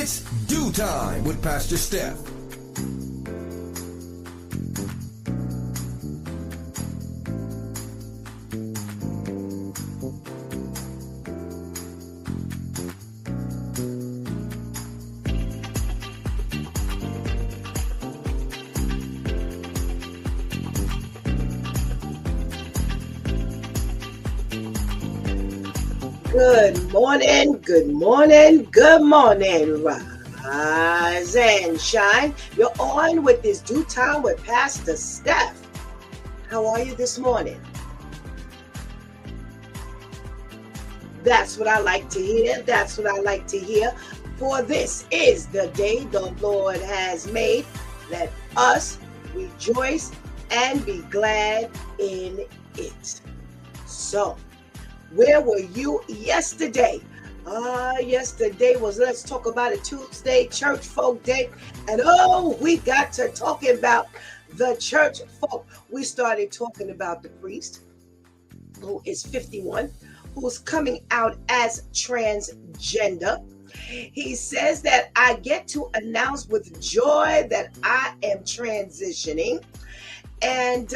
It's Do Time with Pastor Steph. Good morning, good morning, good morning. Rise and shine. You're on with this Due Time with Pastor Steph. How are you this morning? That's what I like to hear. That's what I like to hear. For this is the day the Lord has made. Let us rejoice and be glad in it. So, where were you yesterday? Yesterday was Let's Talk About It Tuesday, Church Folk Day. And we got to talking about the church folk. We started talking about the priest who is 51, who's coming out as transgender. He says that I get to announce with joy that I am transitioning. And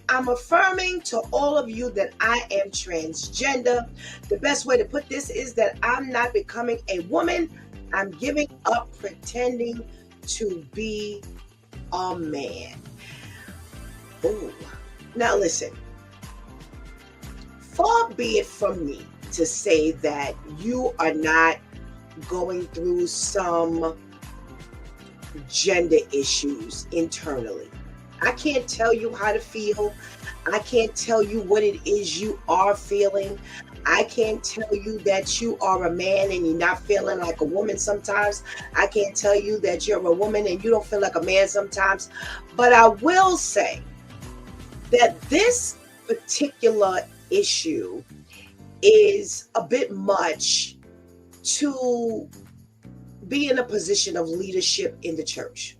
I'm affirming to all of you that I am transgender. The best way to put this is that I'm not becoming a woman. I'm giving up pretending to be a man. Ooh. Now listen, far be it from me to say that you are not going through some gender issues internally. I can't tell you how to feel. I can't tell you what it is you are feeling. I can't tell you that you are a man and you're not feeling like a woman sometimes. I can't tell you that you're a woman and you don't feel like a man sometimes. But I will say that this particular issue is a bit much to be in a position of leadership in the church.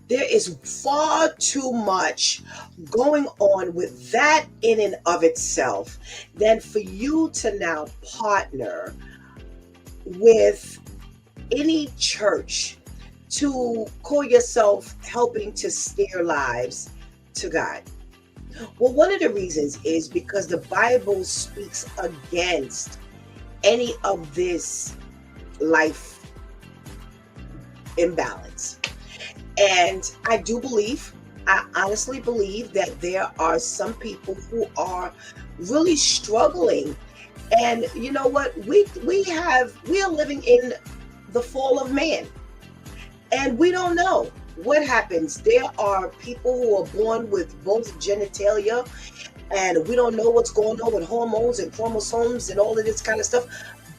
There is far too much going on with that in and of itself than for you to now partner with any church to call yourself helping to steer lives to God. Well, one of the reasons is because the Bible speaks against any of this life imbalance. And I honestly believe that there are some people who are really struggling. And you know what? We are living in the fall of man. And we don't know what happens. There are people who are born with both genitalia, and we don't know what's going on with hormones and chromosomes and all of this kind of stuff.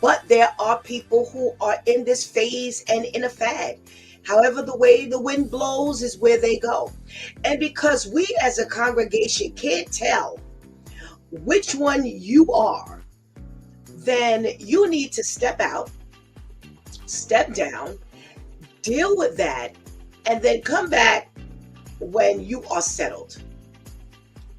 But there are people who are in this phase and in a fad. However, the way the wind blows is where they go. And because we as a congregation can't tell which one you are, then you need to step out, step down, deal with that, and then come back when you are settled.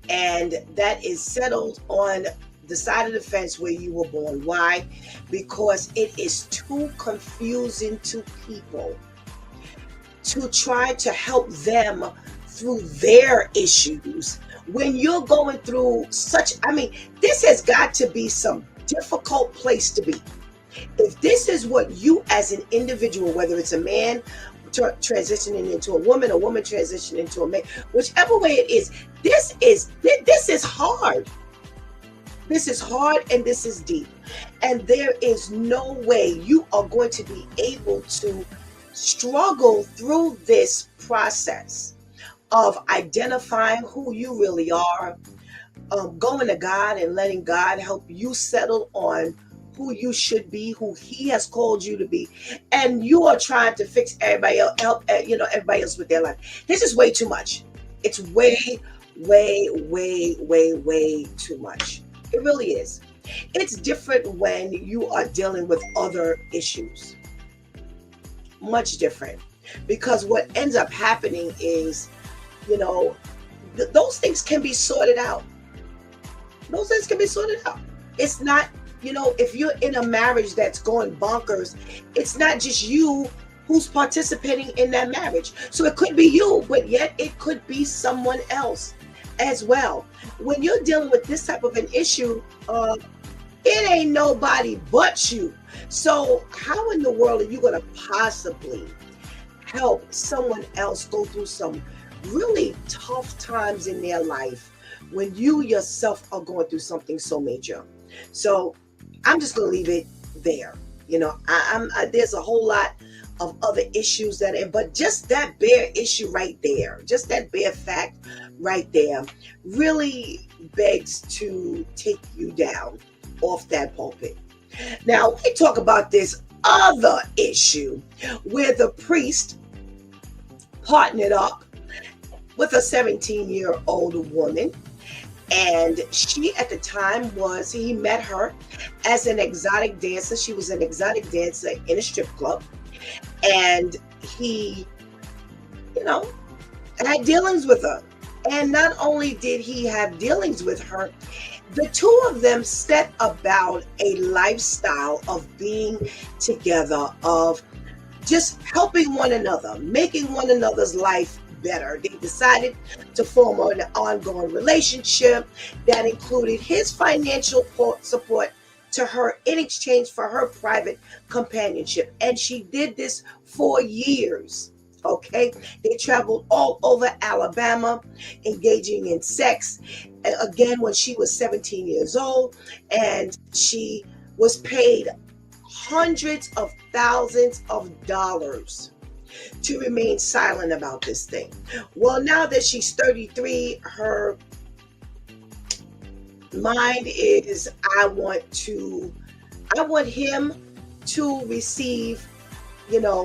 And that is settled on the side of the fence where you were born. Why? Because it is too confusing to people to try to help them through their issues when you're going through this has got to be some difficult place to be. If this is what you as an individual, whether it's a man transitioning into a woman transitioning into a man, whichever way it is, this is hard. This is hard and this is deep. And there is no way you are going to be able to struggle through this process of identifying who you really are, going to God and letting God help you settle on who you should be, who He has called you to be, and you are trying to fix everybody else, everybody else with their life. This is way too much. It's way too much. It really is. It's different when you are dealing with other issues. Much different, because what ends up happening is, those things can be sorted out. It's not if you're in a marriage that's going bonkers, it's not just you who's participating in that marriage. So it could be you, but yet it could be someone else as well. When you're dealing with this type of an issue, it ain't nobody but you. So how in the world are you going to possibly help someone else go through some really tough times in their life when you yourself are going through something so major? So I'm just going to leave it there. There's a whole lot of other issues but just that bare issue right there, just that bare fact right there, really begs to take you down off that pulpit. Now we talk about this other issue where the priest partnered up with a 17-year-old woman. And she, at the time, he met her as an exotic dancer. She was an exotic dancer in a strip club. And he, had dealings with her. And not only did he have dealings with her, the two of them set about a lifestyle of being together, of just helping one another, making one another's life better. They decided to form an ongoing relationship that included his financial support to her in exchange for her private companionship. And she did this for years. Okay, they traveled all over Alabama, engaging in sex. Again, when she was 17 years old, and she was paid hundreds of thousands of dollars to remain silent about this thing. Well, now that she's 33, her mind is, I want him to receive,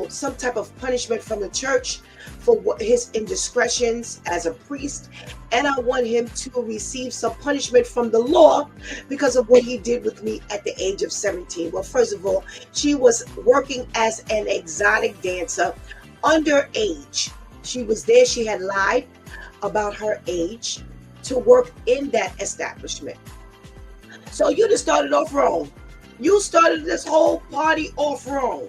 some type of punishment from the church for his indiscretions as a priest. And I want him to receive some punishment from the law because of what he did with me at the age of 17. Well, first of all, she was working as an exotic dancer underage. She was there. She had lied about her age to work in that establishment. So you just started off wrong. You started this whole party off wrong.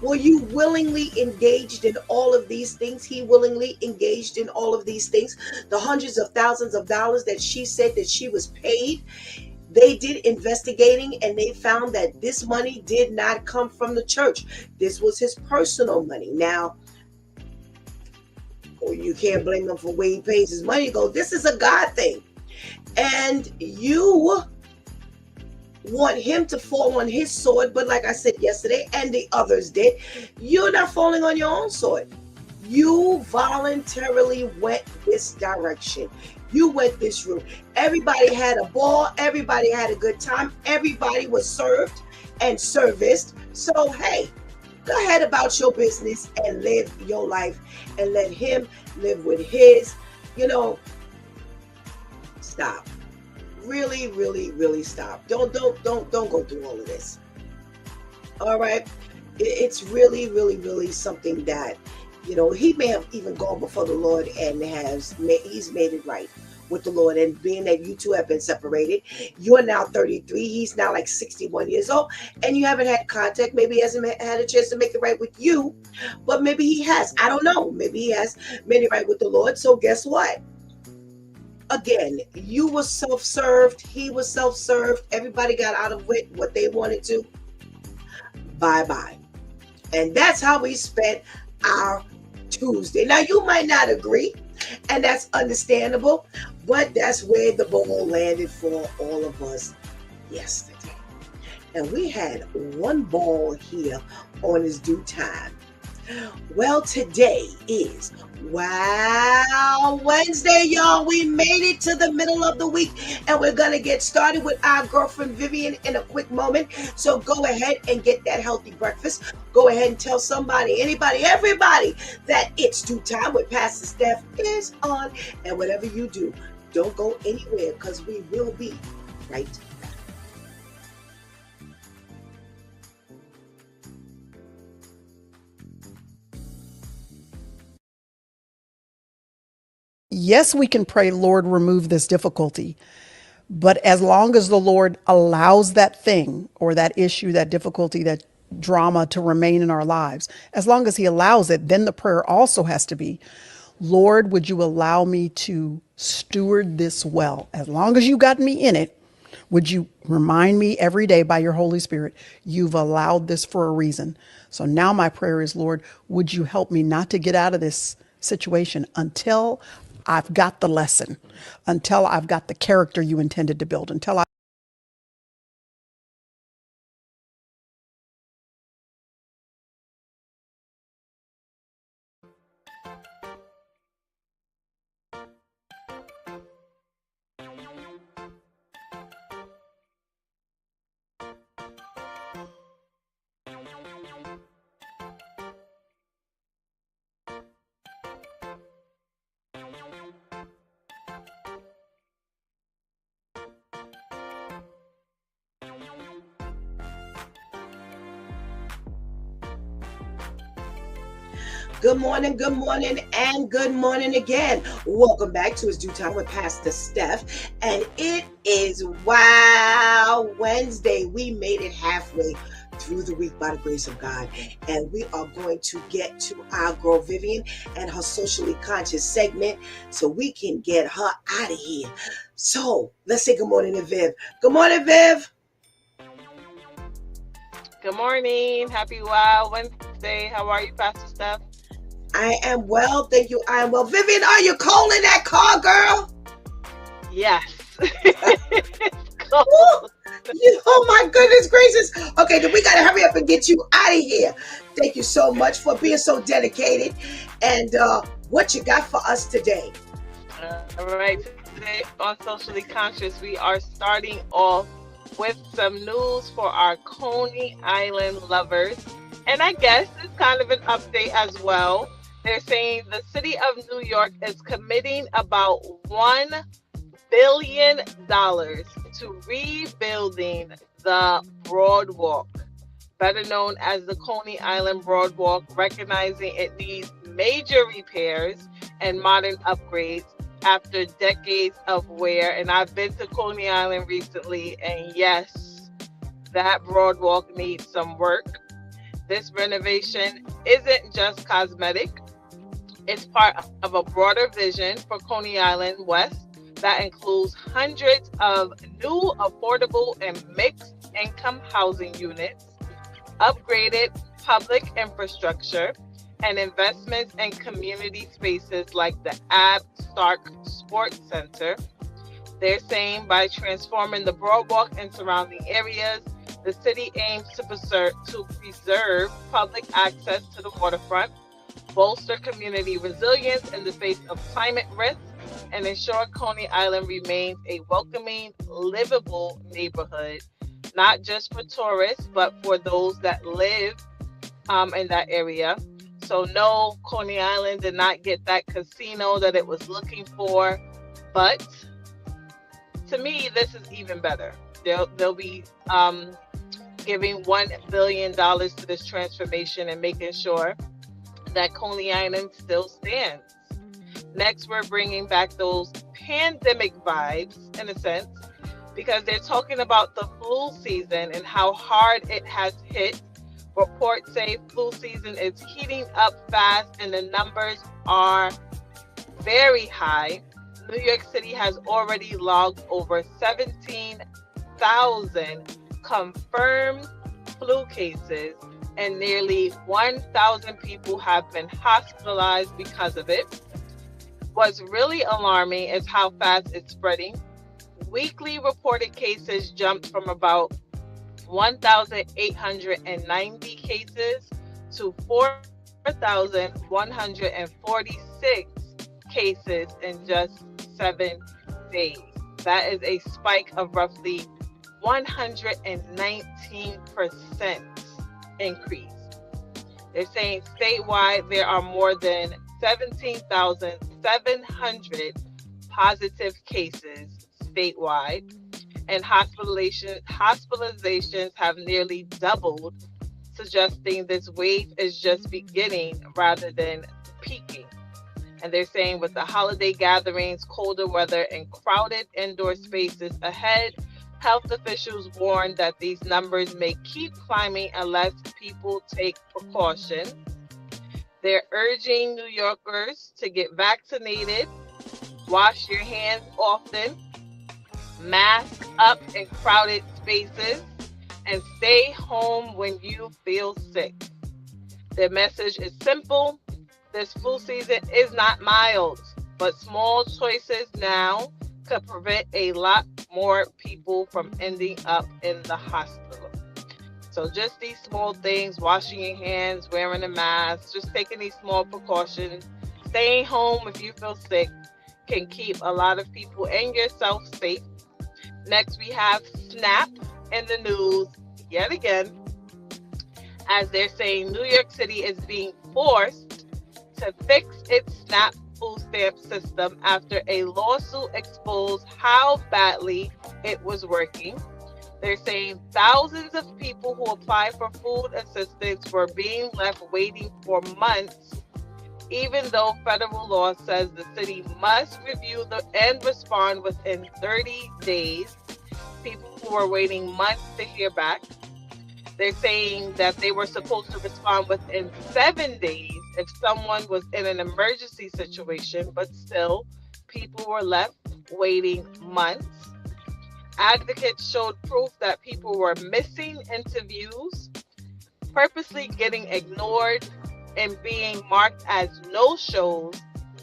Well, you willingly engaged in all of these things. He willingly engaged in all of these things. The hundreds of thousands of dollars that she said that she was paid, they did investigating and they found that this money did not come from the church. This was his personal money. Now, you can't blame him for where he pays his money. This is a God thing. And you want him to fall on his sword, but like I said yesterday, and the others did, you're not falling on your own sword. You voluntarily went this direction. You went this route. Everybody had a ball. Everybody had a good time. Everybody was served and serviced. So, hey, go ahead about your business and live your life and let him live with his. Stop. Really, really, really stop. Don't go through all of this. All right. It's really, really, really something that, he may have even gone before the Lord and he's made it right with the Lord. And being that you two have been separated, you're now 33. He's now like 61 years old, and you haven't had contact. Maybe he hasn't had a chance to make it right with you, but maybe he has. I don't know. Maybe he has made it right with the Lord. So guess what? Again, you were self-served. He was self-served. Everybody got out of it what they wanted to. Bye-bye. And that's how we spent our Tuesday. Now, you might not agree, and that's understandable, but that's where the ball landed for all of us yesterday. And we had one ball here on his due time. Well, today is Wow Wednesday, y'all. We made it to the middle of the week, and we're going to get started with our girlfriend Vivian in a quick moment. So go ahead and get that healthy breakfast. Go ahead and tell somebody, anybody, everybody that it's due time with Pastor Steph is on. And whatever you do, don't go anywhere because we will be right back. Yes, we can pray, Lord, remove this difficulty. But as long as the Lord allows that thing or that issue, that difficulty, that drama to remain in our lives, as long as He allows it, then the prayer also has to be, Lord, would you allow me to steward this well? As long as you got me in it, would you remind me every day by your Holy Spirit, you've allowed this for a reason. So now my prayer is, Lord, would you help me not to get out of this situation until I've got the lesson, until I've got the character you intended to build, until I good morning, and good morning again. Welcome back to It's Due Time with Pastor Steph. And it is Wow Wednesday. We made it halfway through the week by the grace of God. And we are going to get to our girl Vivian and her socially conscious segment so we can get her out of here. So let's say good morning to Viv. Good morning, Viv. Good morning. Happy Wow Wednesday. How are you, Pastor Steph? I am well. Thank you. I am well. Vivian, are you cold in that car, girl? Yes. It's Woo! cold. Oh my goodness gracious. Okay, then we gotta hurry up and get you out of here. Thank you so much for being so dedicated. And what you got for us today? All right. Today on Socially Conscious, we are starting off with some news for our Coney Island lovers. And I guess it's kind of an update as well. They're saying the city of New York is committing about $1 billion to rebuilding the Broadwalk, better known as the Coney Island Broadwalk, recognizing it needs major repairs and modern upgrades after decades of wear. And I've been to Coney Island recently, and yes, that Broadwalk needs some work. This renovation isn't just cosmetic, it's part of a broader vision for Coney Island West that includes hundreds of new affordable and mixed income housing units, upgraded public infrastructure, and investments in community spaces like the Ab Stark Sports Center. They're saying by transforming the boardwalk and surrounding areas, the city aims to preserve public access to the waterfront, bolster community resilience in the face of climate risk, and ensure Coney Island remains a welcoming, livable neighborhood, not just for tourists, but for those that live in that area. So, no, Coney Island did not get that casino that it was looking for, but to me, this is even better. They'll be giving $1 billion to this transformation and making sure that Coney Island still stands. Next, we're bringing back those pandemic vibes in a sense because they're talking about the flu season and how hard it has hit. Reports say flu season is heating up fast and the numbers are very high. New York City has already logged over 17,000 confirmed flu cases, and nearly 1,000 people have been hospitalized because of it. What's really alarming is how fast it's spreading. Weekly reported cases jumped from about 1,890 cases to 4,146 cases in just 7 days. That is a spike of roughly 119% increase. They're saying statewide there are more than 17,700 positive cases statewide, and hospitalizations have nearly doubled, suggesting this wave is just beginning rather than peaking. And they're saying with the holiday gatherings, colder weather, and crowded indoor spaces ahead, health officials warn that these numbers may keep climbing unless people take precautions. They're urging New Yorkers to get vaccinated, wash your hands often, mask up in crowded spaces, and stay home when you feel sick. Their message is simple: this flu season is not mild, but small choices now could prevent a lot more people from ending up in the hospital. So just these small things, washing your hands, wearing a mask, just taking these small precautions, staying home if you feel sick, can keep a lot of people and yourself safe. Next, we have SNAP in the news yet again, as they're saying New York City is being forced to fix its SNAP food stamp system after a lawsuit exposed how badly it was working. They're saying thousands of people who apply for food assistance were being left waiting for months, even though federal law says the city must review and respond within 30 days. People who were waiting months to hear back. They're saying that they were supposed to respond within 7 days if someone was in an emergency situation, but still, people were left waiting months. Advocates showed proof that people were missing interviews, purposely getting ignored, and being marked as no-shows,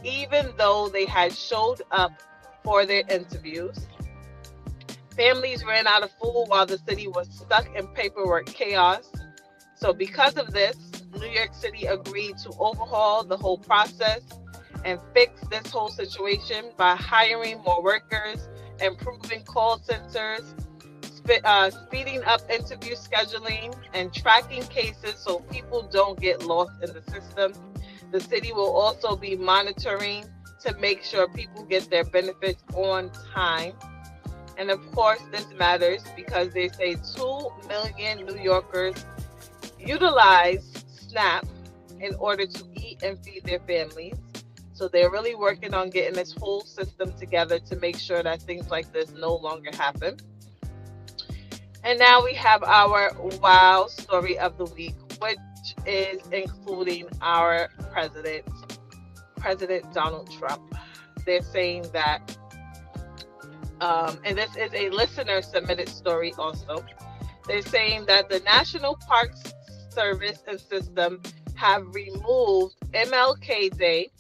even though they had showed up for their interviews. Families ran out of food while the city was stuck in paperwork chaos. So because of this, New York City agreed to overhaul the whole process and fix this whole situation by hiring more workers, improving call centers, speeding up interview scheduling, and tracking cases so people don't get lost in the system. The city will also be monitoring to make sure people get their benefits on time. And of course, this matters because they say 2 million New Yorkers utilize SNAP in order to eat and feed their families. So they're really working on getting this whole system together to make sure that things like this no longer happen. And now we have our wow story of the week, which is including our President Donald Trump. They're saying that, and this is a listener submitted story also. They're saying that the National Parks Service and System have removed MLK Day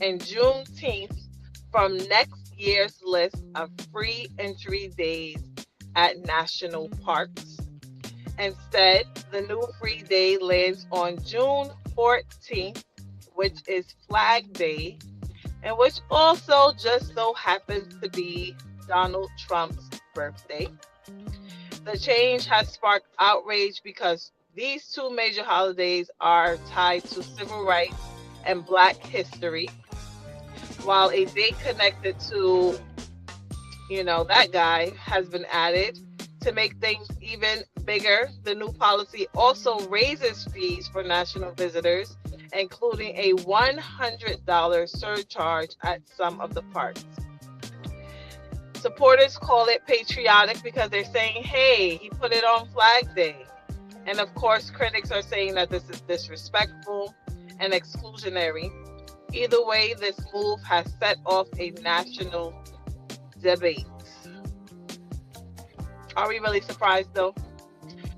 and Juneteenth from next year's list of free entry days at national parks. Instead, the new free day lands on June 14th, which is Flag Day, and which also just so happens to be Donald Trump's birthday. The change has sparked outrage because these two major holidays are tied to civil rights and Black history, while a date connected to, that guy has been added. To make things even bigger, the new policy also raises fees for national visitors, including a $100 surcharge at some of the parks. Supporters call it patriotic because they're saying, hey, he put it on Flag Day. And of course, critics are saying that this is disrespectful and exclusionary. Either way, this move has set off a national debate. Are we really surprised though?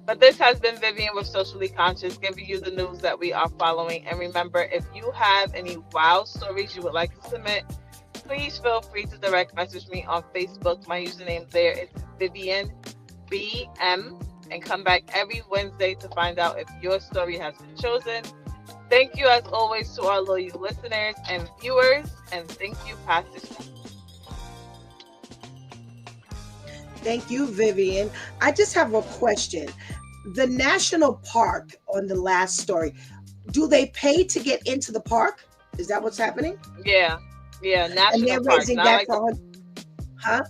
But this has been Vivian with Socially Conscious, giving you the news that we are following. And remember, if you have any wow stories you would like to submit, please feel free to direct message me on Facebook. My username there is Vivian BM, and come back every Wednesday to find out if your story has been chosen. Thank you as always to our loyal listeners and viewers, and thank you, Pastor Steph. Thank you, Vivian. I just have a question. The national park on the last story, do they pay to get into the park? Is that what's happening? Yeah, national and they're parks, raising not that like for, huh?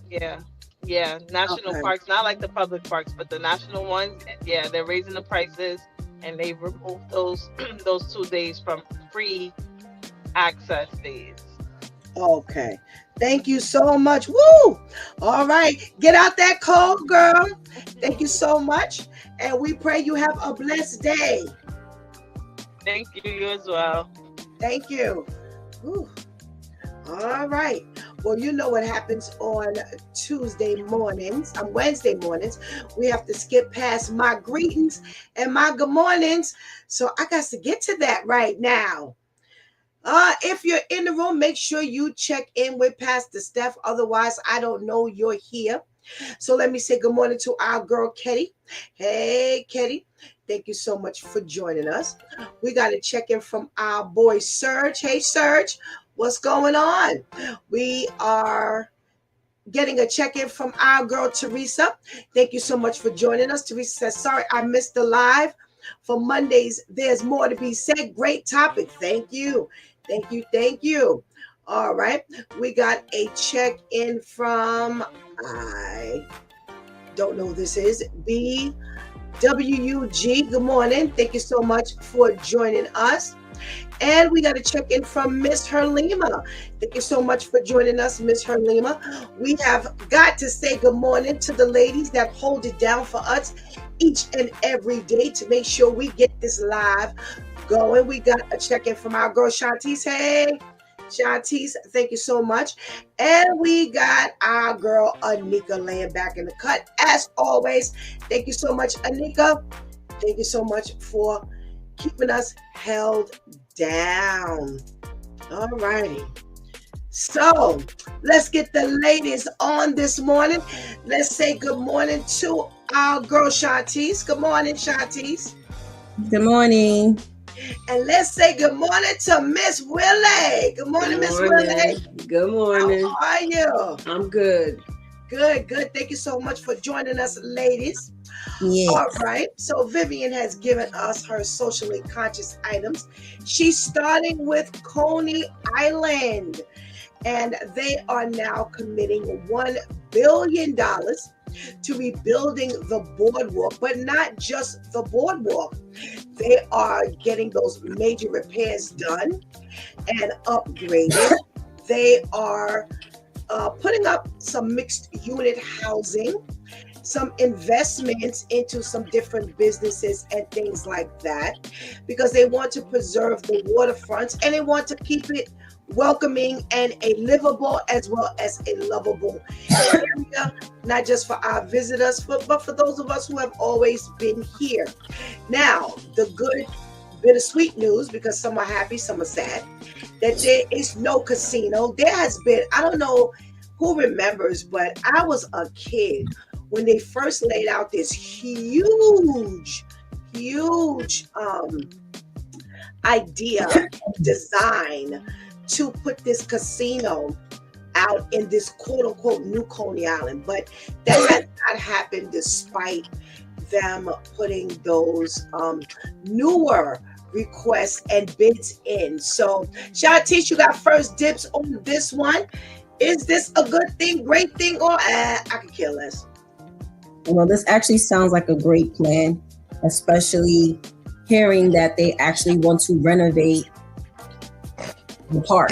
Yeah, national Okay. parks, not like the public parks, but the national ones. Yeah, they're raising the prices, and they removed those those 2 days from free access days. Okay. Thank you so much. Woo! All right. Get out that cold, girl. Thank you so much. And we pray you have a blessed day. Thank you, you as well. Thank you. Woo. All right. Well, you know what happens on Wednesday mornings. We have to skip past my greetings and my good mornings. So I got to get to that right now. If you're in the room, make sure you check in with Pastor Steph. Otherwise, I don't know you're here. So let me say good morning to our girl, Ketty. Hey, Ketty. Thank you so much for joining us. We got to check in from our boy, Serge. Hey, Serge. What's going on? We are getting a check-in from our girl, Teresa. Thank you so much for joining us. Teresa says, sorry, I missed the live. For Mondays, there's more to be said. Great topic. Thank you. Thank you. Thank you. All right. We got a check-in from, I don't know who this is, BWUG. Good morning. Thank you so much for joining us. And we got to check in from Miss Herlima. Thank you so much for joining us, Miss Herlima. We have got to say good morning to the ladies that hold it down for us each and every day to make sure we get this live going. We got a check in from our girl Shantice. Hey, Shantice, thank you so much. And we got our girl Anika laying back in the cut. As always, thank you so much, Anika. Thank you so much for keeping us held down. All righty. So let's get the ladies on this morning. Let's say good morning to our girl Shantice. Good morning, Shantice. Good morning. And let's say good morning to Miss Willie. Good morning, Miss Willie. Good morning. How are you? I'm good. Good, good. Thank you so much for joining us, ladies. Yes. All right. So Vivian has given us her socially conscious items. She's starting with Coney Island. And they are now committing $1 billion to rebuilding the boardwalk, but not just the boardwalk. They are getting those major repairs done and upgraded. They are putting up some mixed unit housing, some investments into some different businesses and things like that, because they want to preserve the waterfronts and they want to keep it welcoming and a livable as well as a lovable area, not just for our visitors, but for those of us who have always been here. Now, the good bittersweet news, because some are happy, some are sad, that there is no casino. There has been, I don't know who remembers, but I was a kid when they first laid out this huge idea, design to put this casino out in this quote unquote new Coney Island. But that has not happened despite them putting those newer requests and bids in. So Shantice, you got first dibs on this one. Is this a good thing, great thing, or I could care less? Well, this actually sounds like a great plan, especially hearing that they actually want to renovate the park.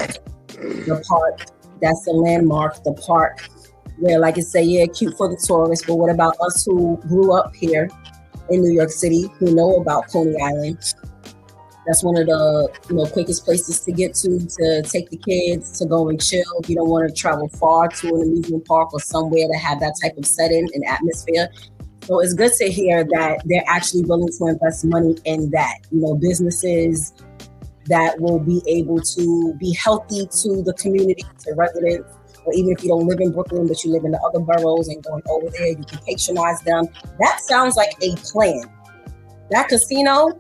The park that's a landmark, the park where, like I say, yeah, cute for the tourists, but what about us who grew up here in New York City, who know about Coney Island? That's one of the quickest places to get to take the kids to go and chill. You don't want to travel far to an amusement park or somewhere to have that type of setting and atmosphere. So it's good to hear that they're actually willing to invest money in that. Businesses that will be able to be healthy to the community, to residents, or even if you don't live in Brooklyn, but you live in the other boroughs and going over there, you can patronize them. That sounds like a plan. That casino,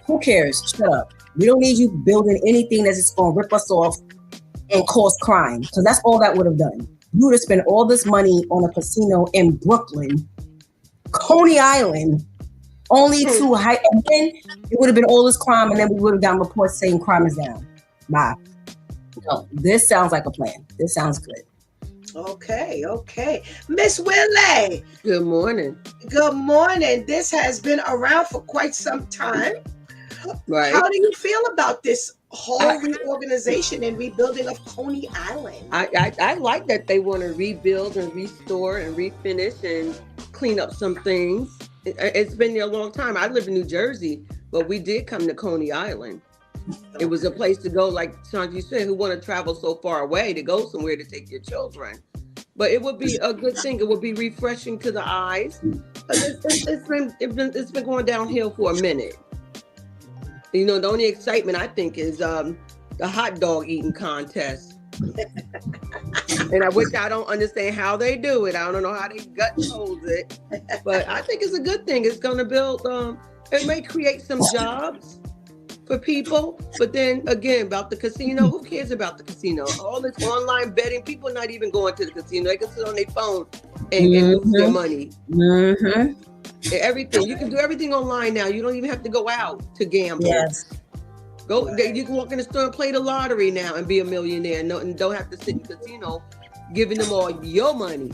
who cares? Shut up. We don't need you building anything that's just going to rip us off and cause crime, because that's all that would have done. You would have spent all this money on a casino in Brooklyn, Coney Island, only to hide, and then it would have been all this crime, and then we would have gotten reports saying crime is down. Bye. No, this sounds like a plan. This sounds good. Okay. Miss Willie. Good morning. Good morning. This has been around for quite some time. Right. How do you feel about this whole reorganization and rebuilding of Coney Island. I like that they want to rebuild and restore and refinish and clean up some things. It's been there a long time. I live in New Jersey, but we did come to Coney Island. It was a place to go, like Shanti said, who want to travel so far away to go somewhere to take your children. But it would be a good thing. It would be refreshing to the eyes. It's been going downhill for a minute. You know, the only excitement I think is the hot dog eating contest. And I don't understand how they do it. I don't know how they gut holds it. But I think it's a good thing. It's going to build, it may create some jobs for people. But then again, about the casino, who cares about the casino? All this online betting, people are not even going to the casino. They can sit on their phone and lose their money. Mm-hmm. Everything. You can do everything online now. You don't even have to go out to gamble. Yes. You can walk in the store and play the lottery now and be a millionaire. No, and don't have to sit in the casino giving them all your money.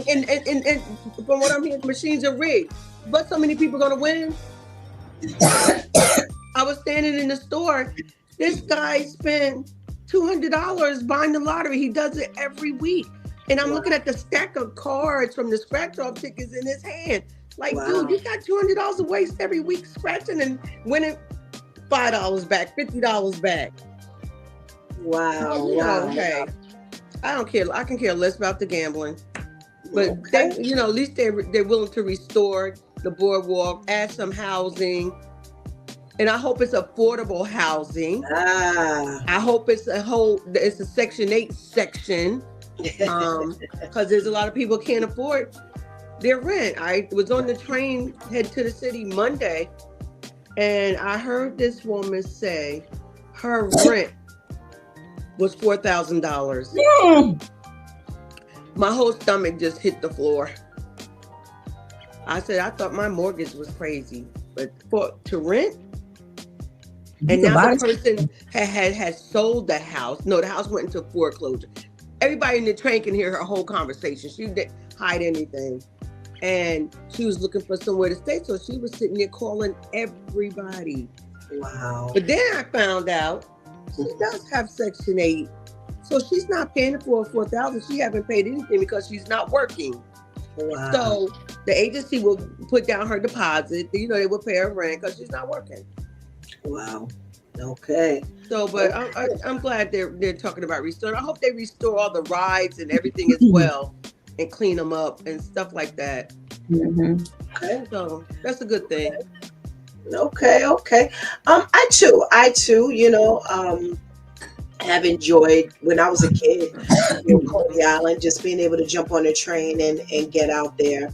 and from what I'm hearing, machines are rigged. But so many people are going to win. I was standing in the store. This guy spent $200 buying the lottery. He does it every week. And I'm looking at the stack of cards from the scratch-off tickets in his hand. Like, dude, you got $200 to waste every week scratching and winning $5 back, $50 back. Wow. Okay. I don't care. I can care less about the gambling. But they, at least they're willing to restore the boardwalk, add some housing. And I hope it's affordable housing. I hope it's a Section 8 section. Because there's a lot of people can't afford their rent. I was on the train head to the city Monday, and I heard this woman say her rent was $4,000. My whole stomach just hit the floor. I said, I thought my mortgage was crazy, but to rent. And now the person had sold the house. No, the house went into foreclosure. Everybody in the train can hear her whole conversation. She didn't hide anything. And she was looking for somewhere to stay. So she was sitting there calling everybody. Wow. But then I found out she does have Section 8. So she's not paying for $4,000. She haven't paid anything because she's not working. Wow. So the agency will put down her deposit. They will pay her rent because she's not working. Wow. Okay. So, but I'm glad they're talking about restoring. I hope they restore all the rides and everything as well, and clean them up and stuff like that. Mm-hmm. Okay. So that's a good thing. Okay. I too, have enjoyed when I was a kid in Coney Island, just being able to jump on a train and get out there.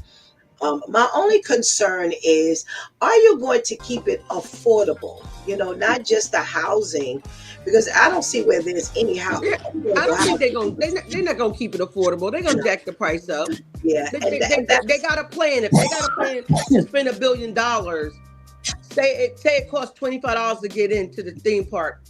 My only concern is, are you going to keep it affordable? Not just the housing, because I don't see where there's any housing. I don't think they're not gonna keep it affordable. They're gonna jack the price up. Yeah, they got a plan. If they got a plan to spend $1 billion, say it costs $25 to get into the theme park,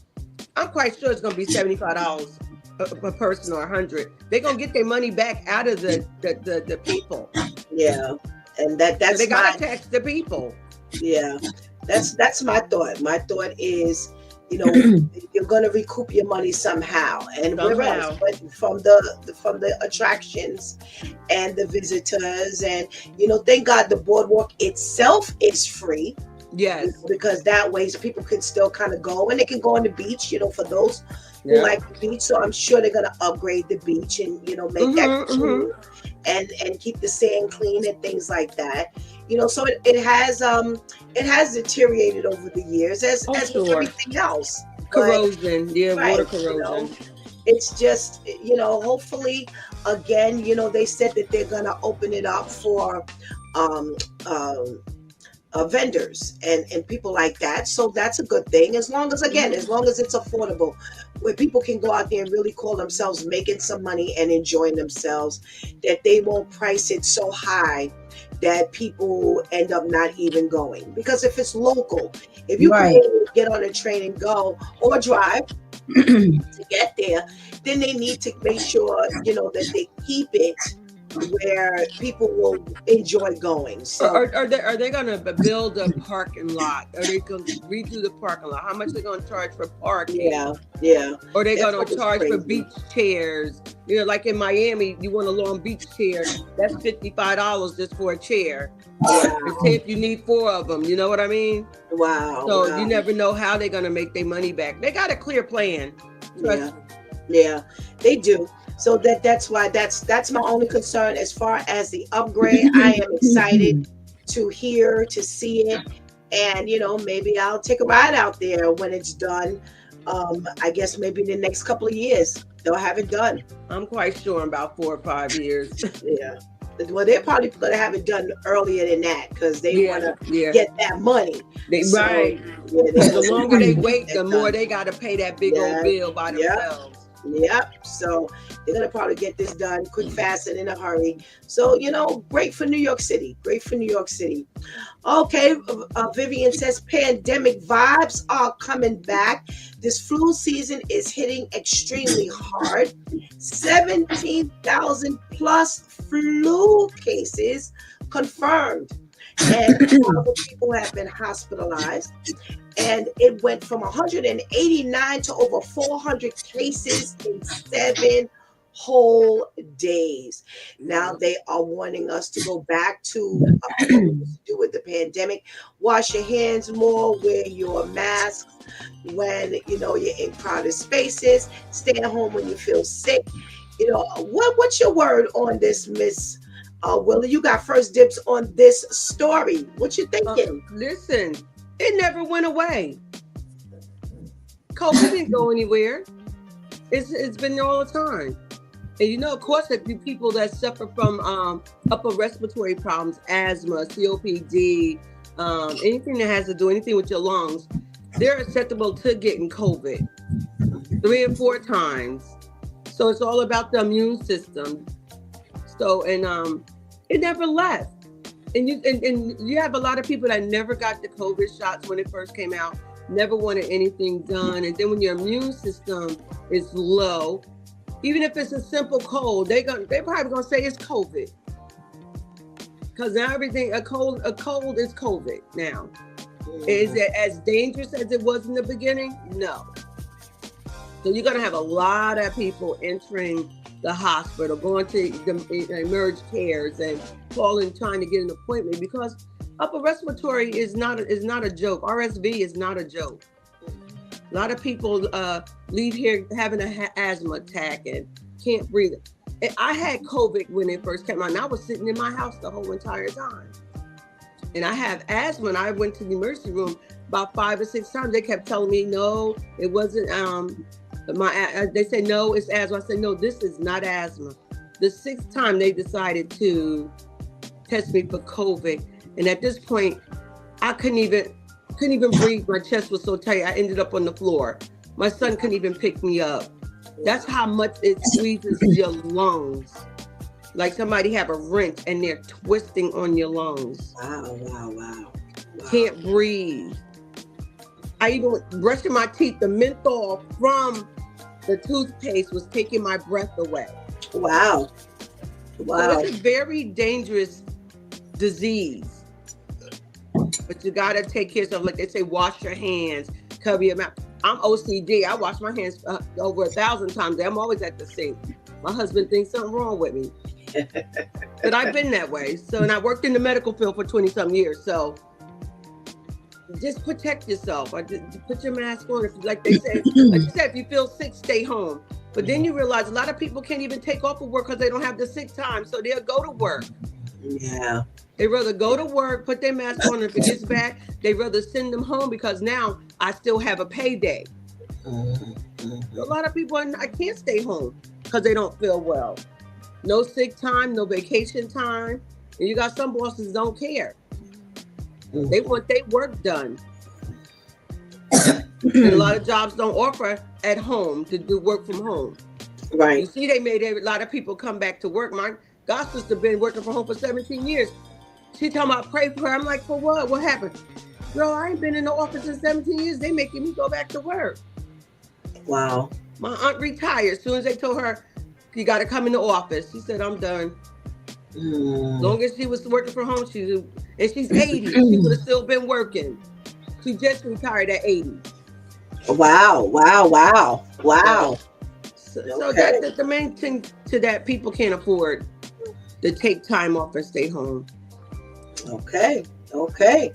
I'm quite sure it's gonna be $75 per person or $100. They're gonna get their money back out of the people. Yeah. And that's so they gotta tax the people. Yeah, that's my thought. My thought is, you're gonna recoup your money somehow, and where else? But from the attractions and the visitors, and thank God the boardwalk itself is free. Yes, because that way people can still kind of go, and they can go on the beach. For those who like the beach, so I'm sure they're gonna upgrade the beach and make that clean. And keep the sand clean and things like that, So it has deteriorated over the years, as with everything else. Corrosion, water corrosion. It's just hopefully again, they said that they're gonna open it up for vendors and people like that. So that's a good thing, as long as it's affordable, where people can go out there and really call themselves making some money and enjoying themselves, that they won't price it so high that people end up not even going. Because if it's local, if you can get on a train and go, or drive to get there, then they need to make sure, that they keep it where people will enjoy going. So Are they going to build a parking lot? Are they going to redo the parking lot? How much are they going to charge for parking? yeah. Or they That's going what to was charge for crazy. beach chairs? You know, like in Miami, you want a long beach chair. That's $55 just for a chair. Wow. And say if you need 4 of them, you know what I mean? Wow. So wow. you never know how they're going to make their money back. They got a clear plan. Trust me. Yeah, they do. So that's why that's my only concern as far as the upgrade. I am excited to see it, and maybe I'll take a ride out there when it's done. I guess maybe in the next couple of years they'll have it done. I'm quite sure in about 4 or 5 years. Yeah. Well, they're probably going to have it done earlier than that because they want to get that money. Right. The longer they wait, the more they got to pay that big old bill by themselves. Yep. So they're going to probably get this done quick, fast, and in a hurry. So, great for New York City. Great for New York City. Okay. Vivian says pandemic vibes are coming back. This flu season is hitting extremely hard. 17,000 plus flu cases confirmed. And people have been hospitalized. And it went from 189 to over 400 cases in 7 whole days. Now they are wanting us to go back to what we used to do with the pandemic. Wash your hands more, wear your masks when you're in crowded spaces, stay at home when you feel sick. What's your word on this, Miss Willie? You got first dibs on this story. What you thinking? Listen, it never went away. COVID didn't go anywhere. It's been there all the time. And of course, the people that suffer from upper respiratory problems, asthma, COPD, anything that has to do anything with your lungs, they're susceptible to getting COVID 3 and 4 times. So it's all about the immune system. So it never left. And you have a lot of people that never got the COVID shots when it first came out, never wanted anything done. And then when your immune system is low, even if it's a simple cold, they're probably gonna say it's COVID. Because now a cold is COVID now. Is it as dangerous as it was in the beginning? No. So you're gonna have a lot of people entering the hospital, going to the emerge cares and calling, trying to get an appointment, because upper respiratory is not a joke. RSV is not a joke. A lot of people leave here having an asthma attack and can't breathe. I had COVID when it first came out, and I was sitting in my house the whole entire time. And I have asthma, and I went to the emergency room about 5 or 6 times. They kept telling me, no, it wasn't they said, no, it's asthma. I said, no, this is not asthma. The 6th time they decided to test me for COVID. And at this point, I couldn't even breathe. My chest was so tight. I ended up on the floor. My son couldn't even pick me up. That's how much it squeezes your lungs. Like somebody have a wrench and they're twisting on your lungs. Wow. Can't breathe. I even brushing my teeth, the menthol from the toothpaste was taking my breath away. Wow. So it's a very dangerous disease. But you gotta take care of yourself. Like they say, wash your hands, cover your mouth. I'm OCD. I wash my hands over 1,000 times. I'm always at the sink. My husband thinks something wrong with me. But I've been that way. So, and I worked in the medical field for 20-some years. So just protect yourself. Put your mask on. Like they say, like you said, if you feel sick, stay home. But then you realize a lot of people can't even take off of work because they don't have the sick time. So they'll go to work. Yeah. They rather go to work, put their mask on, and if it gets back, they rather send them home because now I still have a payday. A lot of people I can't stay home because they don't feel well. No sick time, no vacation time. And you got some bosses don't care. They want their work done. And a lot of jobs don't offer at home to do work from home. Right. You see, they made a lot of people come back to work. My god sister been working from home for 17 years. She talking about pray for her. I'm like, for what? What happened? Girl, I ain't been in the office in 17 years. They making me go back to work. Wow. My aunt retired. As soon as they told her, you got to come in the office. She said, I'm done. As long as she was working from home, and she's 80, she would have still been working. She just retired at 80. Wow, wow, wow, wow. So Okay. that's the main thing to that. People can't afford to take time off and stay home. Okay. Okay.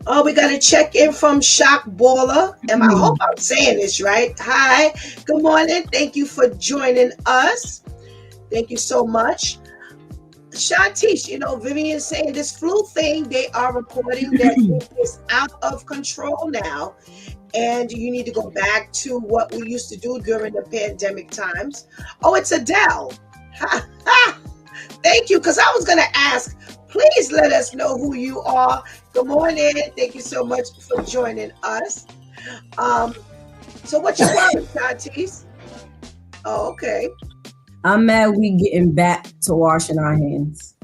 Oh, we got a check in from Shock Baller. I hope I'm saying this right. Hi. Good morning. Thank you for joining us. Thank you so much. Shantish, Vivian's saying this flu thing, they are reporting that it is out of control now. And you need to go back to what we used to do during the pandemic times. Oh, it's Adele. Ha, ha. Thank you, because I was going to ask, please let us know who you are. Good morning. Thank you so much for joining us. So what you want, Shantish? Oh, okay. I'm mad we getting back to washing our hands.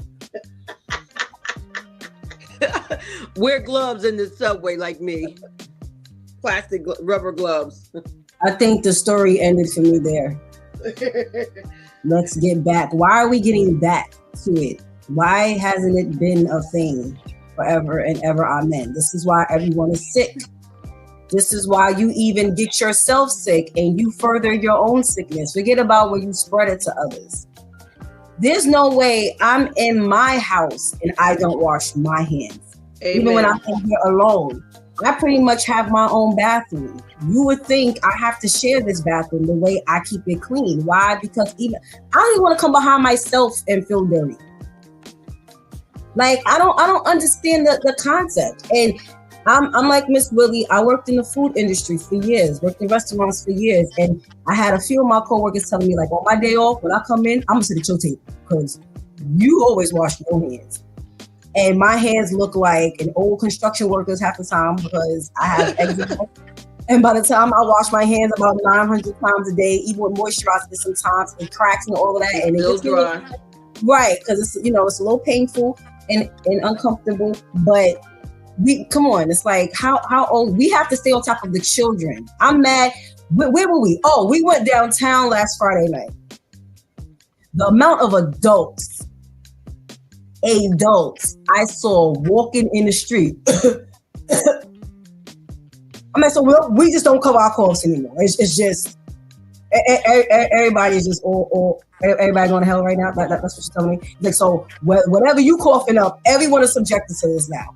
Wear gloves in the subway like me. Plastic rubber gloves. I think the story ended for me there. Let's get back. Why are we getting back to it? Why hasn't it been a thing forever and ever? Amen. This is why everyone is sick. This is why you even get yourself sick and you further your own sickness. Forget about when you spread it to others. There's no way I'm in my house and I don't wash my hands. Amen. Even when I'm in here alone, I pretty much have my own bathroom. You would think I have to share this bathroom the way I keep it clean. Why? Because I don't even want to come behind myself and feel dirty. Like I don't understand the concept. And I'm like Miss Willie. I worked in the food industry for years, worked in restaurants for years, and I had a few of my coworkers telling me, like, on my day off, when I come in, I'm gonna sit at your table because you always wash your hands. And my hands look like an old construction worker's half the time because I have eczema. And by the time I wash my hands about 900 times a day, even with moisturizer, sometimes it cracks and all of that, and it gets dry. Right, because it's it's a little painful and uncomfortable, but. Come on, it's like how old we have to stay on top of the children. I'm mad. Where were we? Oh, we went downtown last Friday night. The amount of adults I saw walking in the street. I mean, so we just don't cover our coughs anymore. It's just everybody's just all everybody going to hell right now. That's what she's telling me. Like, so whatever you coughing up, everyone is subjected to this now.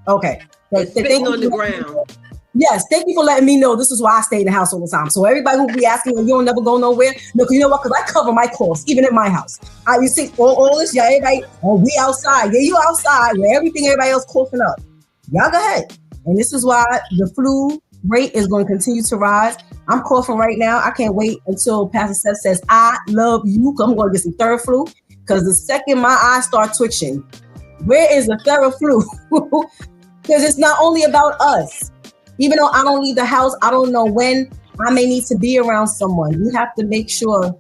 Okay. Spitting on the ground. Yes, thank you for letting me know. This is why I stay in the house all the time. So everybody who be asking, you don't never go nowhere. Look, you know what? Because I cover my coughs, even in my house. You see, all this, yeah, everybody, we outside. Yeah, you outside where everybody else coughing up. Y'all go ahead. And this is why the flu rate is going to continue to rise. I'm coughing right now. I can't wait until Pastor Steph says, I love you. I'm going to get some Theraflu. Because the second my eyes start twitching, where is the Theraflu? Because it's not only about us. Even though I don't leave the house, I don't know when I may need to be around someone. We have to make sure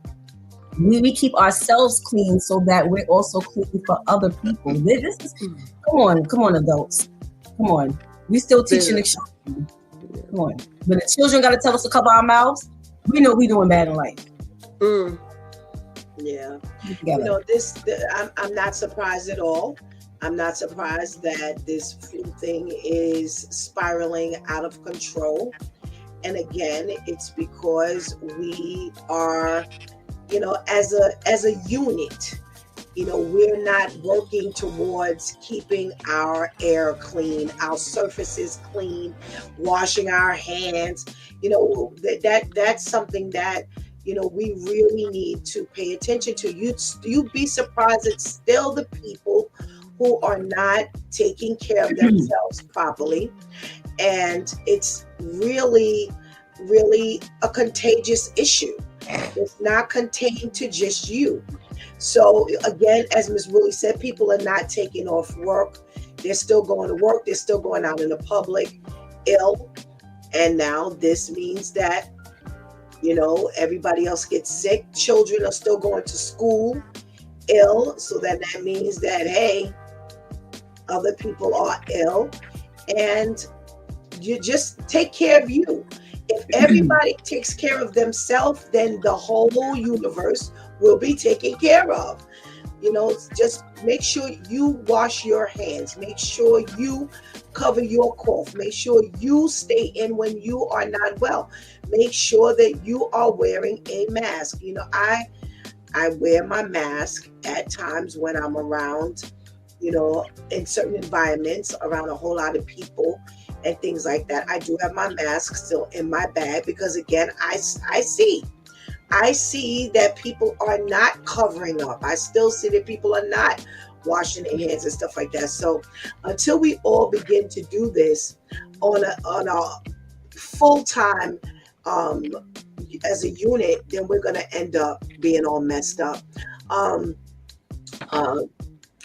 we keep ourselves clean so that we're also clean for other people. This is, come on, adults. Come on. We still teaching the children. Come on. When the children got to tell us to cover our mouths, we know we doing bad in life. Yeah. I'm not surprised at all. I'm not surprised that this flu thing is spiraling out of control. And again, it's because we are, as a unit, we're not working towards keeping our air clean, our surfaces clean, washing our hands. That's something that we really need to pay attention to. You'd be surprised it's still the people who are not taking care of themselves properly. And it's really, really a contagious issue. It's not contained to just you. So again, as Ms. Willie said, people are not taking off work. They're still going to work. They're still going out in the public ill. And now this means that, everybody else gets sick. Children are still going to school ill. So that means that, hey, other people are ill, and you just take care of you. If everybody takes care of themselves, then the whole universe will be taken care of. Just make sure you wash your hands. Make sure you cover your cough. Make sure you stay in when you are not well. Make sure that you are wearing a mask. I wear my mask at times when I'm around, in certain environments around a whole lot of people and things like that. I do have my mask still in my bag because, again, I see that people are not covering up. I still see that people are not washing their hands and stuff like that. So until we all begin to do this on a full time, as a unit, then we're going to end up being all messed up. Um, uh,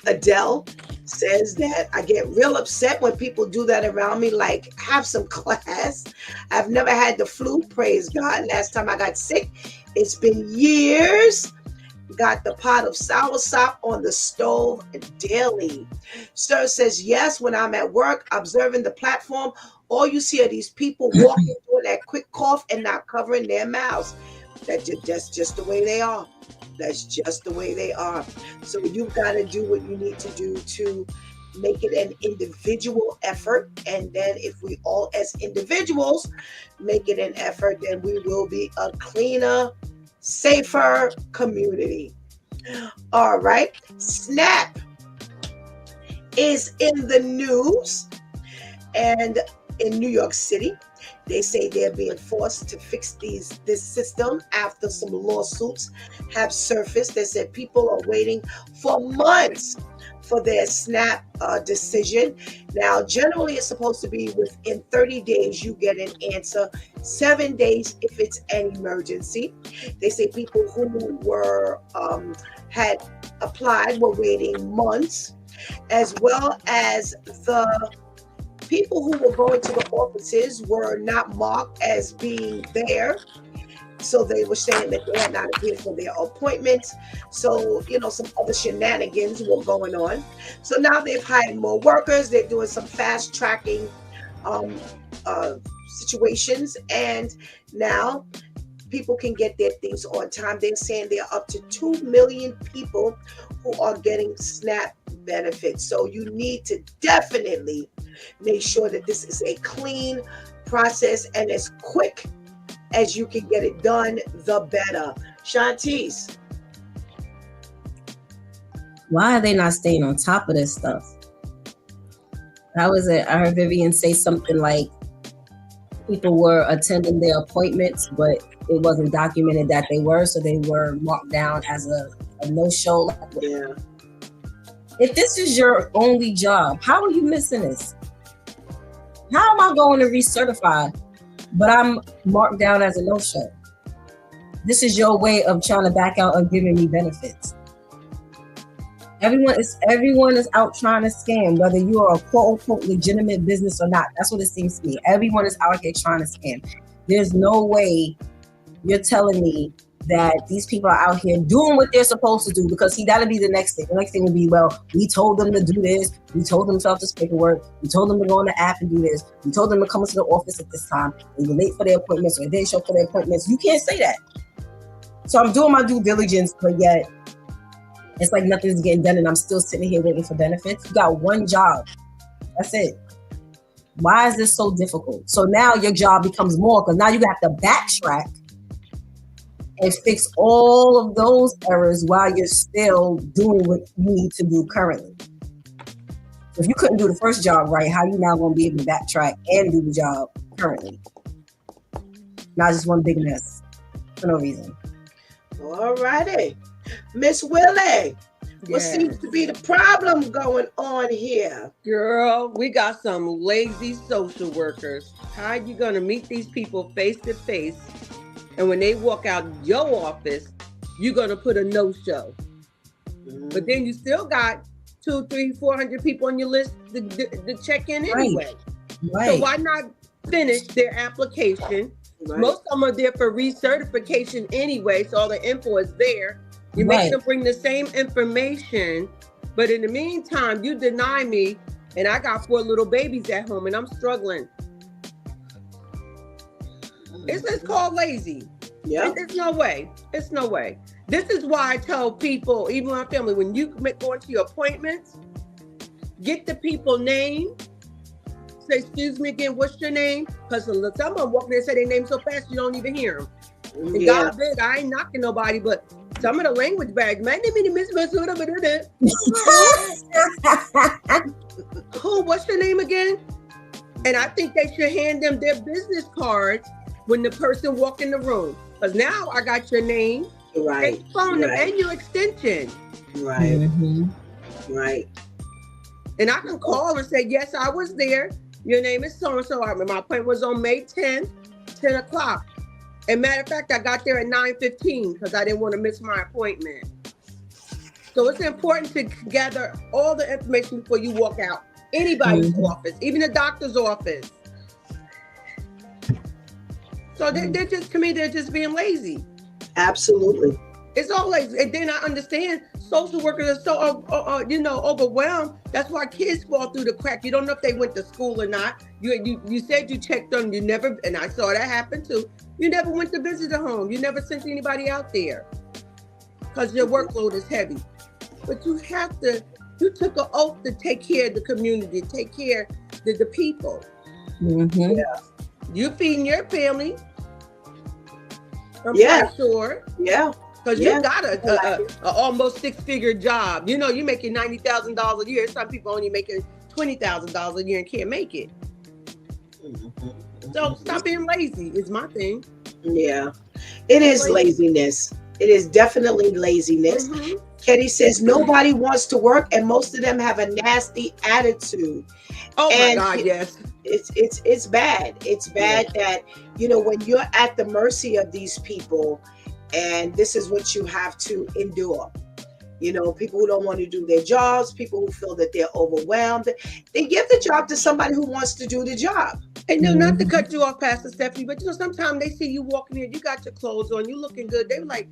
Adele says that I get real upset when people do that around me. Like, have some class. I've never had the flu, praise God. Last time I got sick, it's been years. Got the pot of soursop on the stove daily. Sir says, yes, when I'm at work, observing the platform, all you see are these people walking doing that quick cough and not covering their mouths. That's just the way they are. That's just the way they are. So you've got to do what you need to do to make it an individual effort. And then if we all as individuals make it an effort, then we will be a cleaner, safer community. All right. SNAP is in the news, and in New York City, they say they're being forced to fix this system after some lawsuits have surfaced. They said people are waiting for months for their SNAP decision. Now, generally, it's supposed to be within 30 days you get an answer, 7 days if it's an emergency. They say people who were had applied were waiting months, as well as the people who were going to the offices were not marked as being there. So they were saying that they had not appeared for their appointments. So, some other shenanigans were going on. So now they've hired more workers. They're doing some fast tracking situations. And now people can get their things on time. They're saying there are up to 2 million people who are getting SNAP benefits. So you need to definitely make sure that this is a clean process and as quick as you can get it done, the better. Shantice. Why are they not staying on top of this stuff? How is it? I heard Vivian say something like people were attending their appointments, but it wasn't documented that they were, so they were marked down as a no-show. Yeah. If this is your only job, how are you missing this? How am I going to recertify, but I'm marked down as a no-show? This is your way of trying to back out of giving me benefits. Everyone is out trying to scam, whether you are a quote-unquote legitimate business or not. That's what it seems to me. Everyone is out here trying to scam. There's no way you're telling me that these people are out here doing what they're supposed to do, because see, that'll be the next thing. The next thing will be, well, we told them to do this. We told them to fill out this paperwork. We told them to go on the app and do this. We told them to come into the office at this time. They were late for their appointments, or they didn't show up for their appointments. You can't say that. So I'm doing my due diligence, but yet it's like nothing's getting done and I'm still sitting here waiting for benefits. You got one job. That's it. Why is this so difficult? So now your job becomes more, because now you have to backtrack and fix all of those errors while you're still doing what you need to do currently. If you couldn't do the first job right, how are you now going to be able to backtrack and do the job currently? Not just one big mess for no reason. All righty. Miss Willie, what seems to be the problem going on here? Girl, we got some lazy social workers. How are you going to meet these people face to face? And when they walk out your office, you're going to put a no-show. But then you still got 200, 300, 400 people on your list to check in anyway. Right. So why not finish their application? Right. Most of them are there for recertification anyway, so all the info is there. You make them bring the same information, but in the meantime, you deny me, and I got 4 little babies at home, and I'm struggling. It's called lazy. Yeah. It's no way. It's no way. This is why I tell people, even my family, when you go into your appointments, get the people name. Say, excuse me again, what's your name? Because some of them walk there and say their name so fast you don't even hear them. And Yeah. God big, I ain't knocking nobody, but some of the language bags, man, they mean to miss who? What's your name again? And I think they should hand them their business cards when the person walk in the room. Because now I got your name, Right. your phone number, Right. and your extension. Right. Mhm. Right. And I can call and say, yes, I was there. Your name is so-and-so. My appointment was on May 10th, 10 o'clock. And matter of fact, I got there at 9:15 because I didn't want to miss my appointment. So it's important to gather all the information before you walk out. Anybody's office, even the doctor's office. So they're just, to me, they're just being lazy. Absolutely. It's always, and then I understand social workers are so, overwhelmed. That's why kids fall through the crack. You don't know if they went to school or not. You said you checked on, you never, and I saw that happen too. You never went to visit the home. You never sent anybody out there because your workload is heavy. But you took an oath to take care of the community, take care of the people. Mhm. Yeah. You feeding your family. I'm Yeah. sure. Yeah. Because Yeah. you got a almost 6-figure job. You know, you're making $90,000 a year. Some people only making $20,000 a year and can't make it. So stop being lazy is my thing. Yeah. It is laziness. It is definitely laziness. Mhm. Ketty says nobody wants to work and most of them have a nasty attitude. Oh my And God, yes. It's bad. It's bad that, when you're at the mercy of these people and this is what you have to endure. People who don't want to do their jobs, people who feel that they're overwhelmed, they give the job to somebody who wants to do the job. And not to cut you off, Pastor Stephanie, but sometimes they see you walking in, you got your clothes on, you looking good. They were like,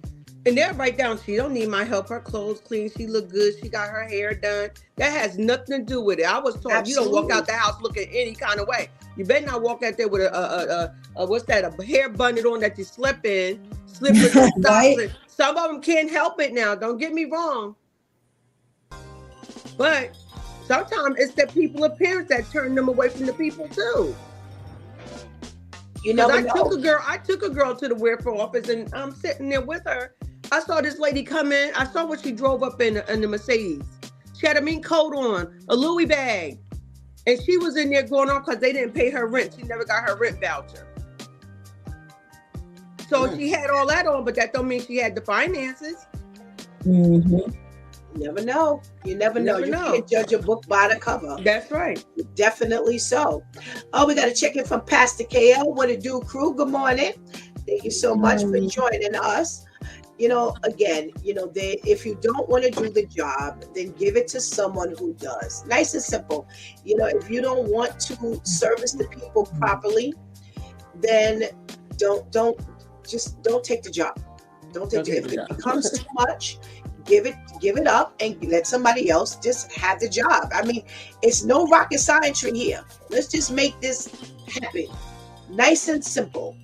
and they're right down, she don't need my help. Her clothes clean, she look good, she got her hair done. That has nothing to do with it. I was told you don't walk out the house looking any kind of way. You better not walk out there with a hair bundle on that you slip in, slippers and socks. Right. Some of them can't help it now. Don't get me wrong. But sometimes it's the people appearance that turn them away from the people too. I took a girl to the welfare office and I'm sitting there with her. I saw this lady come in. I saw what she drove up in the Mercedes. She had a mink coat on, a Louis bag. And she was in there going on because they didn't pay her rent. She never got her rent voucher. So she had all that on, but that don't mean she had the finances. Mhm. You never know. You never know. You can't judge a book by the cover. That's right. Definitely so. Oh, we got to check in from Pastor KL. What it do, crew? Good morning. Thank you so much for joining us. Again, if you don't want to do the job, then give it to someone who does. Nice and simple. If you don't want to service the people properly, then don't take the job. Don't take it. If it becomes too much, give it up and let somebody else just have the job. I mean, it's no rocket science here. Let's just make this happen. Nice and simple.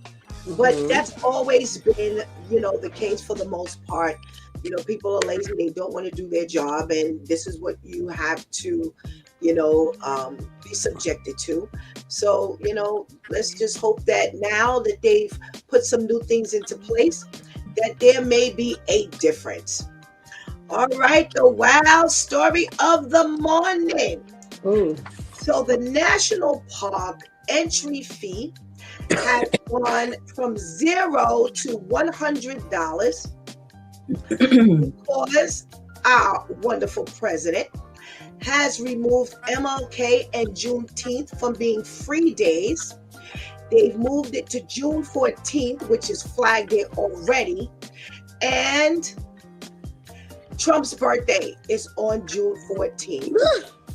But that's always been, the case for the most part. People are lazy. They don't want to do their job. And this is what you have to, be subjected to. So, let's just hope that now that they've put some new things into place, that there may be a difference. All right, the wild story of the morning. So the national park entry fee has gone from $0 to $100 because our wonderful president has removed MLK and Juneteenth from being free days. They've moved it to June 14th, which is Flag Day already. And Trump's birthday is on June 14th.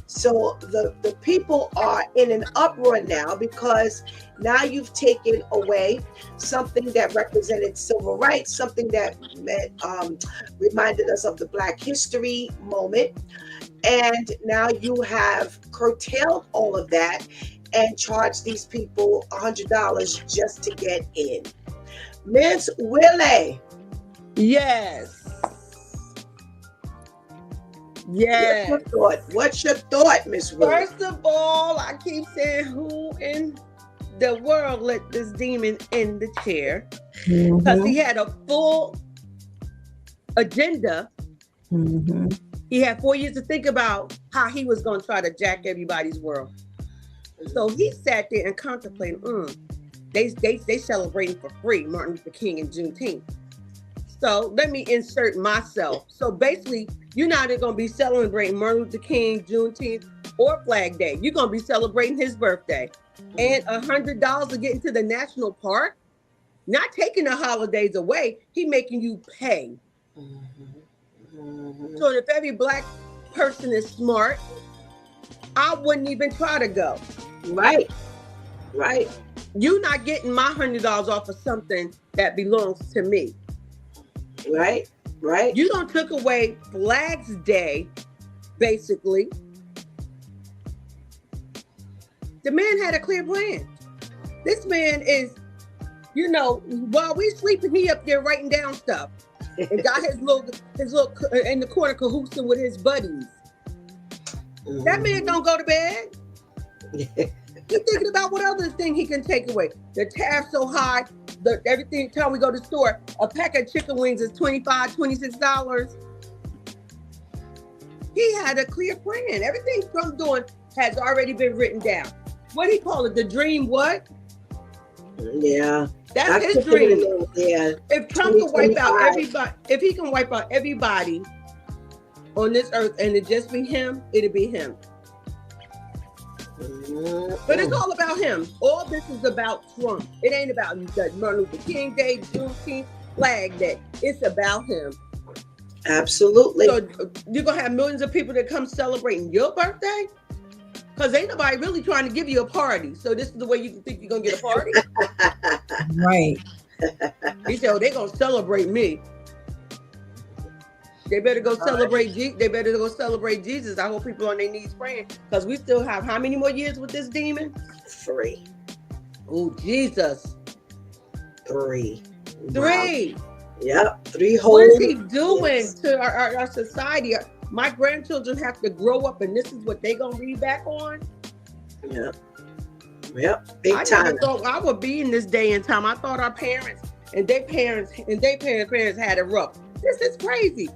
So the people are in an uproar now because now you've taken away something that represented civil rights, something that reminded us of the Black History moment. And now you have curtailed all of that and charged these people $100 just to get in. Miss Willie. Yes. Yes. What's your thought, Miss Ruth? First of all, I keep saying, who in the world let this demon in the chair? Because he had a full agenda. He had 4 years to think about how he was going to try to jack everybody's world. So he sat there and contemplated, they celebrating for free Martin Luther King and Juneteenth. So let me insert myself. So basically, you're not going to be celebrating Martin Luther King, Juneteenth, or Flag Day. You're going to be celebrating his birthday. And $100 to get into the national park, not taking the holidays away, he making you pay. So if every Black person is smart, I wouldn't even try to go. Right. You're not getting my $100 off of something that belongs to me. Right. You don't took away Flags Day, basically. The man had a clear plan. This man is, while we sleeping, he up there writing down stuff and got his little in the corner cahoosing with his buddies. That man don't go to bed. He's thinking about what other thing he can take away. The tariff's so high. Every time we go to the store, a pack of chicken wings is $25, $26. He had a clear plan. Everything Trump's doing has already been written down. What do he call it? The dream what? Yeah. That's his dream. Yeah. If Trump can wipe out everybody, if he can wipe out everybody on this earth and it just be him, it'll be him. But it's all about him. All this is about Trump. It ain't about Martin Luther King Day, Juneteenth, Flag Day. It's about him. Absolutely. So you're going to have millions of people that come celebrating your birthday? Because ain't nobody really trying to give you a party. So this is the way you think you're going to get a party? Right. He said, they're going to celebrate me. They better go celebrate. They better go celebrate Jesus. I hope people on their knees praying, because we still have how many more years with this demon? 3. Oh, Jesus. 3. 3. Wow. Yep. 3 whole. What is he doing to our society? My grandchildren have to grow up, and this is what they gonna read back on. Yep. Big I time. never thought I would be in this day and time. I thought our parents and their parents had it rough. This is crazy.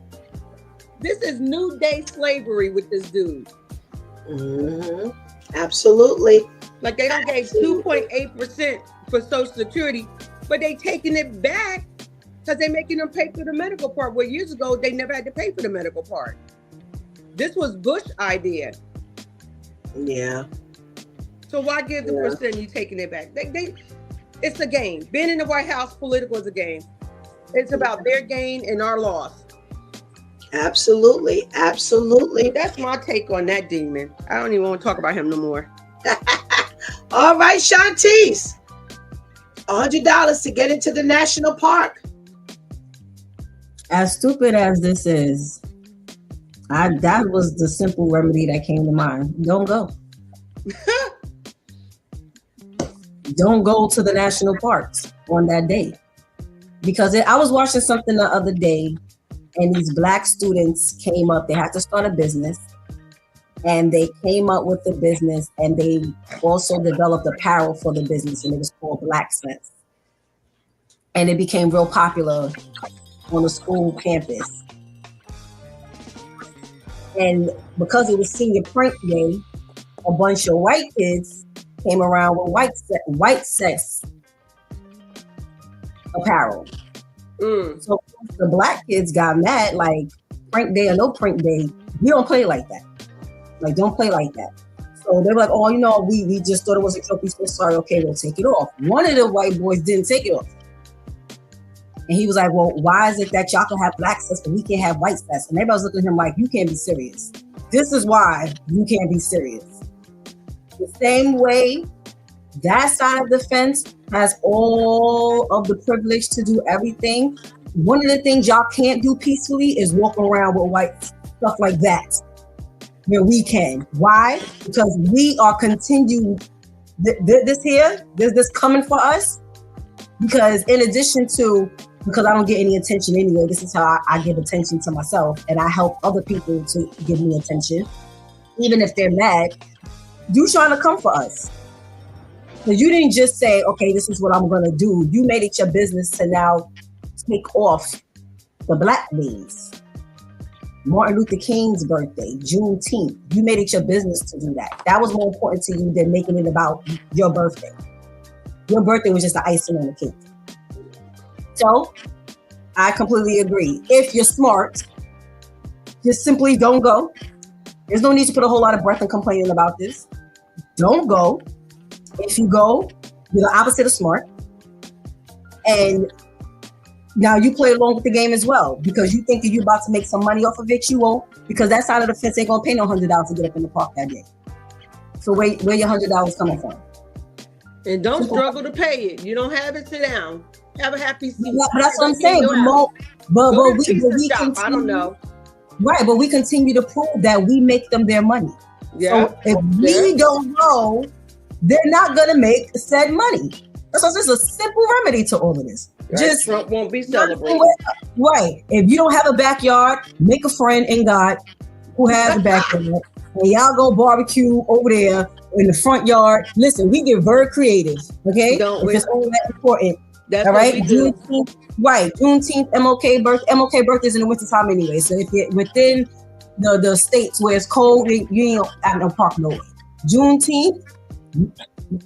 This is new day slavery with this dude. Absolutely. Like they don't gave 2.8% for Social Security, but they taking it back because they're making them pay for the medical part. Where years ago they never had to pay for the medical part. This was Bush's idea. Yeah. So why give the percent you taking it back? It's a game. Being in the White House, political is a game. It's about their gain and our loss. Absolutely. That's my take on that demon. I don't even want to talk about him no more. All right, Shantice. $100 to get into the national park. As stupid as this is, that was the simple remedy that came to mind. Don't go. Don't go to the national parks on that day. Because I was watching something the other day, and these Black students came up. They had to start a business, and they came up with the business, and they also developed apparel for the business, and it was called Black Sense. And it became real popular on the school campus. And because it was senior prank day, a bunch of white kids came around with white sex apparel. So the Black kids got mad, like, prank day or no prank day, we don't play like that. Like, don't play like that. So they were like, oh, we just thought it was a joke. We so sorry. Okay, we'll take it off. One of the white boys didn't take it off. And he was like, well, why is it that y'all can have black sex but we can't have white sex? And everybody was looking at him like, you can't be serious. This is why you can't be serious. The same way that side of the fence has all of the privilege to do everything. One of the things y'all can't do peacefully is walk around with white stuff like that. Where we can. Why? Because we are continuing this coming for us. Because in addition to because I don't get any attention anyway. This is how I give attention to myself, and I help other people to give me attention, even if they're mad. You trying to come for us. Because you didn't just say, okay, this is what I'm going to do. You made it your business to now take off the Black days. Martin Luther King's birthday, Juneteenth. You made it your business to do that. That was more important to you than making it about your birthday. Your birthday was just the icing on the cake. So I completely agree. If you're smart, just simply don't go. There's no need to put a whole lot of breath in complaining about this. Don't go. If you go, you're the opposite of smart. And now you play along with the game as well, because you think that you're about to make some money off of it. You won't, because that side of the fence ain't gonna pay no $100 to get up in the park that day. So where your $100 coming from? And don't struggle to pay it. You don't have it, sit down. Have a happy seat. Yeah, but that's what I'm saying. But we continue, I don't know. Right, but we continue to prove that we make them their money. Yeah. So if we don't go, they're not gonna make said money. So it's just a simple remedy to all of this. Right. Just Trump won't be celebrating. Right. If you don't have a backyard, make a friend in God who has a backyard, and y'all go barbecue over there in the front yard. Listen, we get very creative, okay? If it's all that important. That's all right. Juneteenth, right. Juneteenth, MLK birthday's in the wintertime anyway. So if you're within the states where it's cold, you ain't at no park no way. Juneteenth,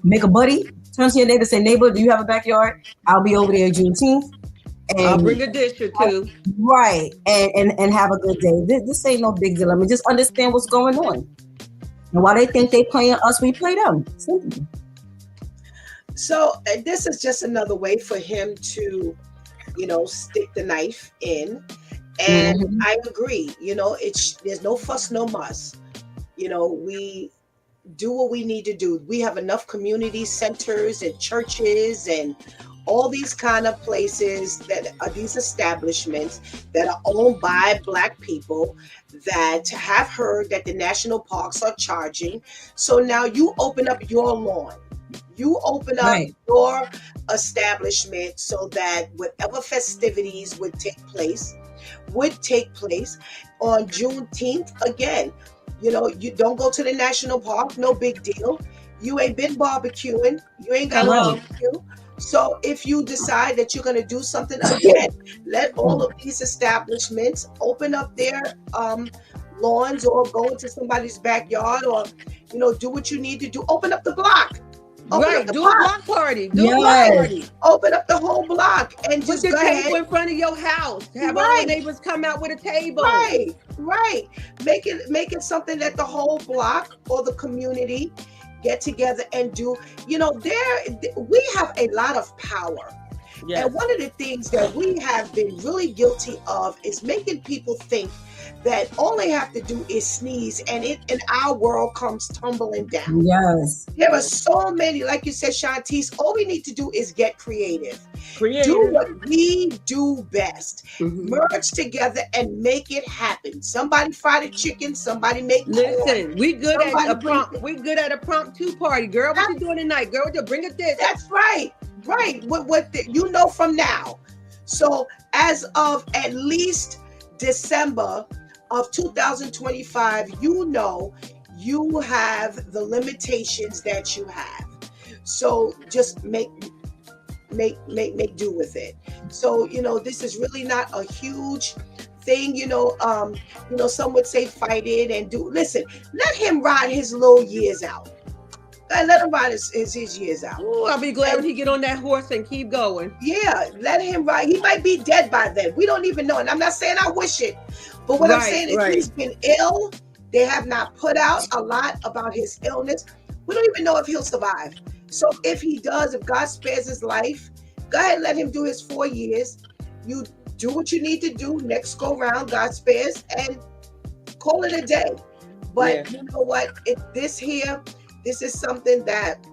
make a buddy. Turn to your neighbor, say, neighbor, do you have a backyard? I'll be over there Juneteenth. And I'll bring a dish or two. Right. And have a good day. This ain't no big deal. I mean, just understand what's going on. And why they think they playing us, we play them. Simple. So this is just another way for him to, stick the knife in. And I agree, there's no fuss, no muss. We do what we need to do. We have enough community centers and churches and all these kind of places that are these establishments that are owned by Black people that have heard that the national parks are charging. So now you open up your lawn. You open up your establishment so that whatever festivities would take place on Juneteenth again. You don't go to the national park, no big deal. You ain't been barbecuing. You ain't got to barbecue. So if you decide that you're going to do something again, let all of these establishments open up their lawns or go into somebody's backyard or, do what you need to do. Open up the block. Do a block party. A block party. Open up the whole block and put just the go table ahead. in front of your house. Have all the neighbors come out with a table. Right. Make it something that the whole block or the community get together and do. We have a lot of power. Yes. And one of the things that we have been really guilty of is making people think that all they have to do is sneeze and our world comes tumbling down. Yes. There are so many, like you said, Shantice, all we need to do is get creative. Do what we do best. Merge together and make it happen. Somebody fry the chicken, somebody make corn. We good at a prompt party, girl. What you doing tonight, girl? Bring a dish. That's right. Right. What from now. So as of at least December of 2025, you have the limitations that you have. So just make do with it. So, this is really not a huge thing, some would say fight it and listen, let him ride his little years out. Let him ride his years out. Ooh, I'll be glad when he get on that horse and keep going. Yeah, let him ride. He might be dead by then. We don't even know. And I'm not saying I wish it. But what I'm saying is he's been ill. They have not put out a lot about his illness. We don't even know if he'll survive. So if he does, if God spares his life, go ahead and let him do his 4 years. You do what you need to do. Next go round, God spares, and call it a day. But you know what? This is something that,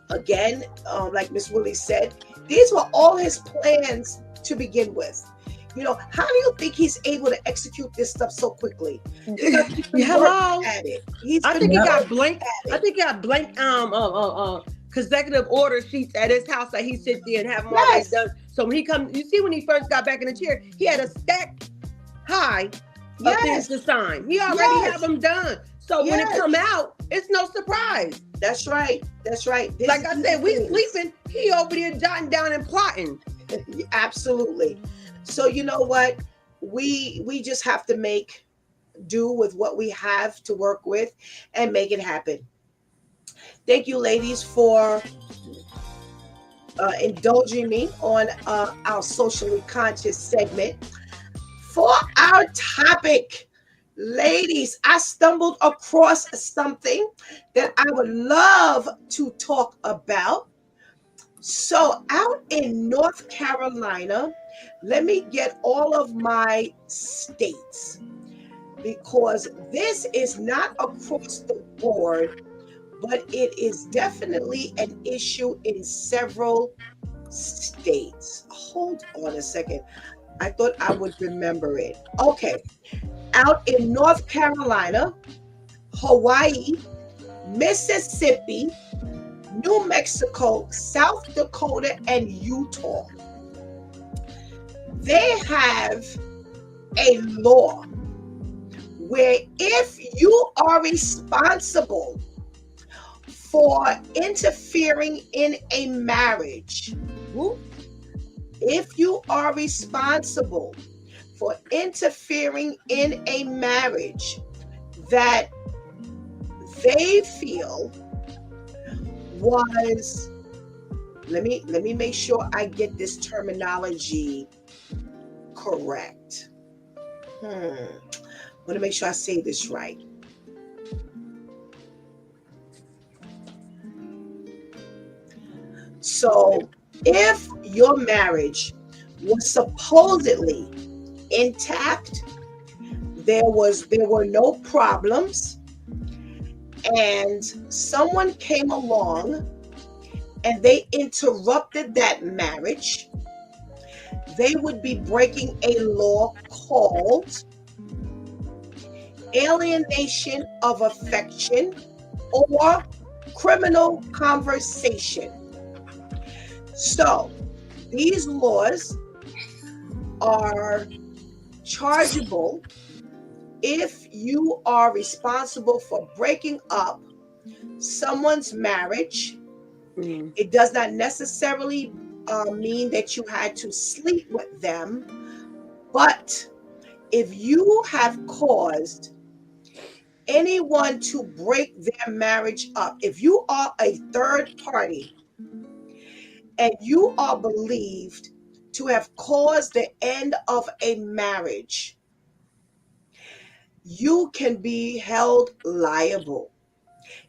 again, like Miss Willie said, these were all his plans to begin with. How do you think he's able to execute this stuff so quickly? Because he's been working at it. I think he got blank consecutive order sheets at his house that he sits there and have them already done. So when he comes, you see when he first got back in the chair, he had a stack high of things Yes. to sign. He already Yes. have them done. So when it Yes. come out, it's no surprise. That's right. That's right. This Like is I the said, we things. sleeping. He over there jotting down and plotting. Absolutely. So you know what? We just have to make do with what we have to work with and make it happen. Thank you, ladies, for indulging me on our socially conscious segment. For our topic, ladies, I stumbled across something that I would love to talk about. So, out in North Carolina, let me get all of my states because this is not across the board, but it is definitely an issue in several states. Hold on a second. I thought I would remember it. Okay. Out in North Carolina, Hawaii, Mississippi, New Mexico, South Dakota, and Utah. They have a law where if you are responsible for interfering in a marriage, if you are responsible for interfering in a marriage that they feel was, let me make sure I get this terminology correct. I want to make sure I say this right. So if your marriage was supposedly intact, there were no problems, and someone came along and they interrupted that marriage, they would be breaking a law called alienation of affection or criminal conversation. So these laws are chargeable if you are responsible for breaking up someone's marriage. It does not necessarily mean that you had to sleep with them, but if you have caused anyone to break their marriage up, if you are a third party and you are believed to have caused the end of a marriage, you can be held liable.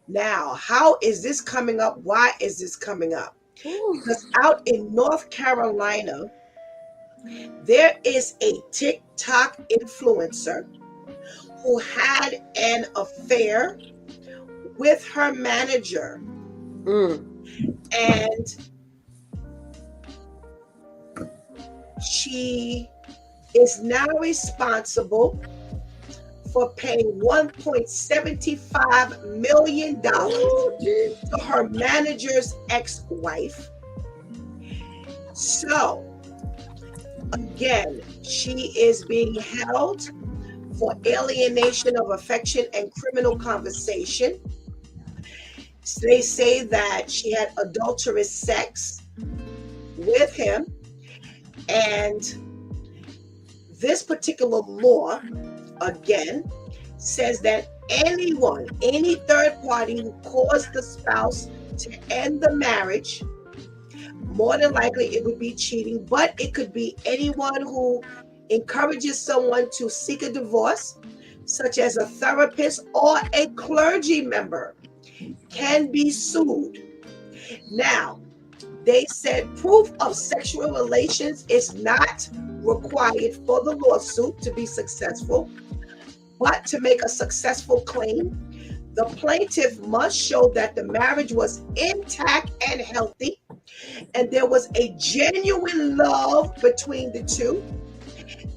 Now, how is this coming up? Why is this coming up? Because out in North Carolina, there is a TikTok influencer who had an affair with her manager. And she is now responsible for paying $1.75 million to her manager's ex-wife. So, again, she is being held for alienation of affection and criminal conversation. They say that she had adulterous sex with him, and this particular law, again, says that anyone, any third party who caused the spouse to end the marriage, more than likely it would be cheating, but it could be anyone who encourages someone to seek a divorce, such as a therapist or a clergy member, can be sued. Now, they said proof of sexual relations is not required for the lawsuit to be successful, but to make a successful claim, the plaintiff must show that the marriage was intact and healthy, and there was a genuine love between the two.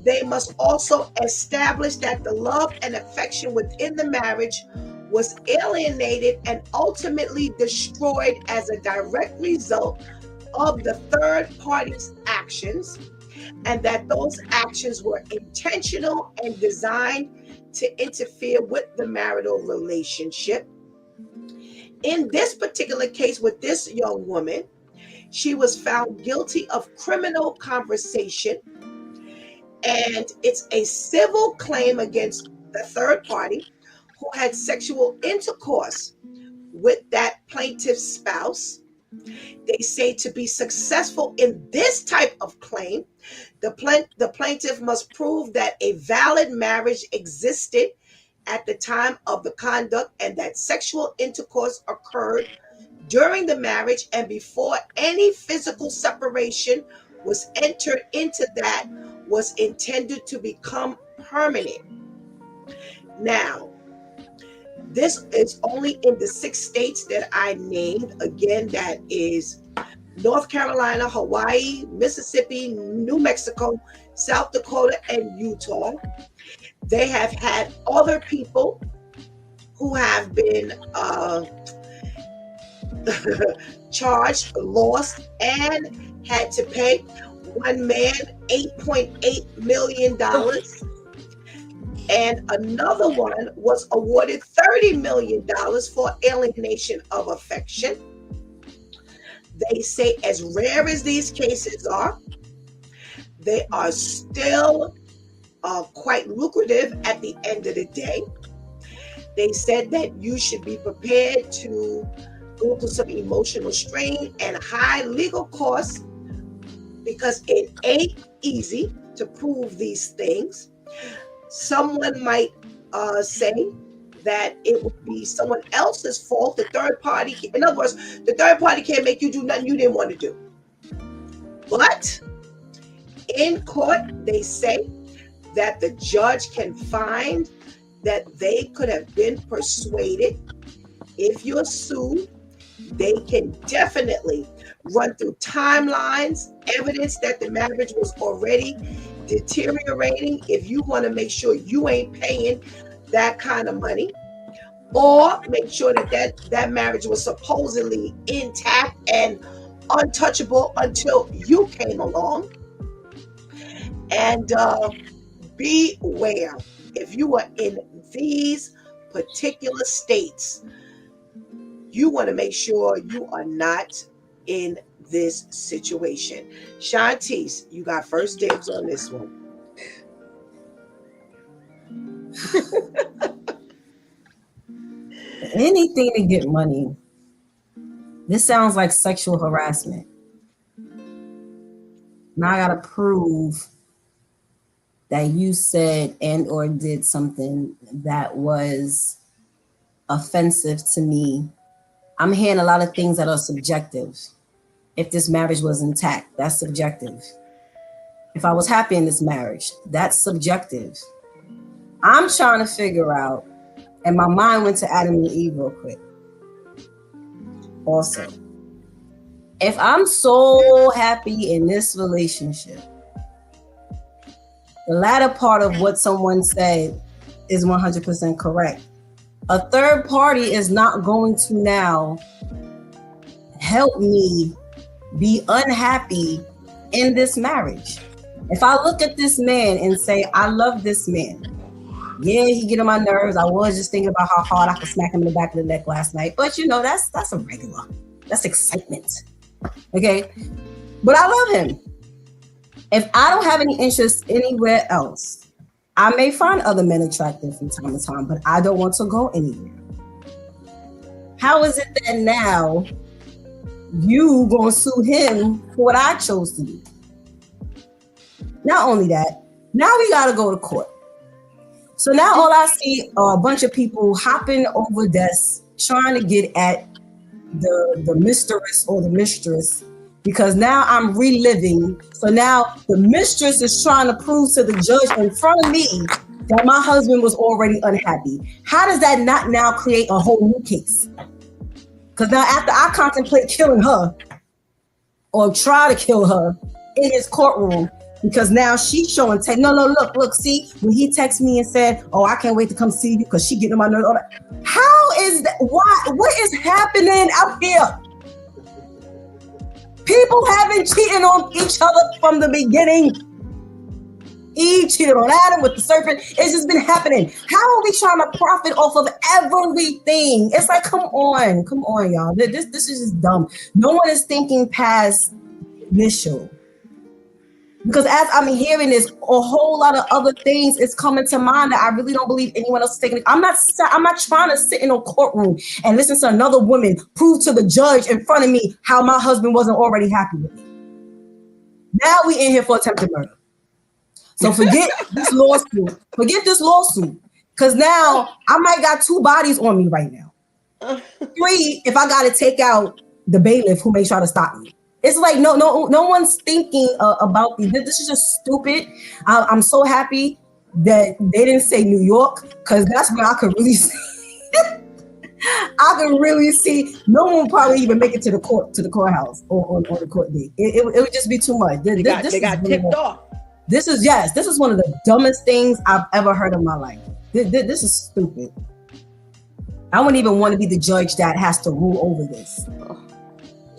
They must also establish that the love and affection within the marriage was alienated and ultimately destroyed as a direct result of the third party's actions, and that those actions were intentional and designed to interfere with the marital relationship. In this particular case with this young woman, she was found guilty of criminal conversation, and it's a civil claim against the third party who had sexual intercourse with that plaintiff's spouse. They say to be successful in this type of claim, the plaintiff must prove that a valid marriage existed at the time of the conduct and that sexual intercourse occurred during the marriage and before any physical separation was entered into that was intended to become permanent. Now, this is only in the 6 states that I named. Again, that is North Carolina, Hawaii, Mississippi, New Mexico, South Dakota, and Utah. They have had other people who have been charged, lost, and had to pay. One man, $8.8 million. And another one was awarded $30 million for alienation of affection. They say, as rare as these cases are, they are still quite lucrative at the end of the day. They said that you should be prepared to go through some emotional strain and high legal costs because it ain't easy to prove these things. Someone might say that it would be someone else's fault. The third party, in other words, the third party can't make you do nothing you didn't want to do. But in court, they say that the judge can find that they could have been persuaded. If you're sued, they can definitely run through timelines, evidence that the marriage was already deteriorating if you want to make sure you ain't paying that kind of money, or make sure that marriage was supposedly intact and untouchable until you came along. And beware, if you are in these particular states, you want to make sure you are not in this situation. Shantice, you got first dibs on this one. Anything to get money. This sounds like sexual harassment. Now I gotta prove that you said and or did something that was offensive to me. I'm hearing a lot of things that are subjective. If this marriage was intact, that's subjective. If I was happy in this marriage, that's subjective. I'm trying to figure out, and my mind went to Adam and Eve real quick. Also, if I'm so happy in this relationship, the latter part of what someone said is 100% correct. A third party is not going to now help me be unhappy in this marriage. If I look at this man and say, I love this man. Yeah, he get on my nerves. I was just thinking about how hard I could smack him in the back of the neck last night. But you know, that's a regular. That's excitement. Okay? But I love him. If I don't have any interest anywhere else, I may find other men attractive from time to time, but I don't want to go anywhere. How is it that now you gonna sue him for what I chose to do? Not only that, now we gotta go to court. So now all I see are a bunch of people hopping over desks trying to get at the mistress or the mistress, because now I'm reliving. So now the mistress is trying to prove to the judge in front of me that my husband was already unhappy. How does that not now create a whole new case? Because now after I contemplate killing her or try to kill her in his courtroom, because now she's showing, no, look, see, when he texted me and said, oh, I can't wait to come see you because she getting on my nerves. How is that? Why? What is happening out here? People have been cheating on each other from the beginning. Eve cheated on Adam with the serpent. It's just been happening. How are we trying to profit off of everything? It's like, come on, y'all. This is just dumb. No one is thinking past initial. Because as I'm hearing this, a whole lot of other things is coming to mind that I really don't believe anyone else is taking. I'm not trying to sit in a courtroom and listen to another woman prove to the judge in front of me how my husband wasn't already happy with me. Now we in here for attempted murder. So forget this lawsuit. Forget this lawsuit. Because now I might got 2 bodies on me right now. 3, if I got to take out the bailiff who may try to stop me. It's like no one's thinking about these. This is just stupid. I'm so happy that they didn't say New York, because that's where I could really see. I could really see no one probably even make it to the courthouse or on the court date. It would just be too much. They got tipped off. This is one of the dumbest things I've ever heard in my life. This is stupid. I wouldn't even want to be the judge that has to rule over this.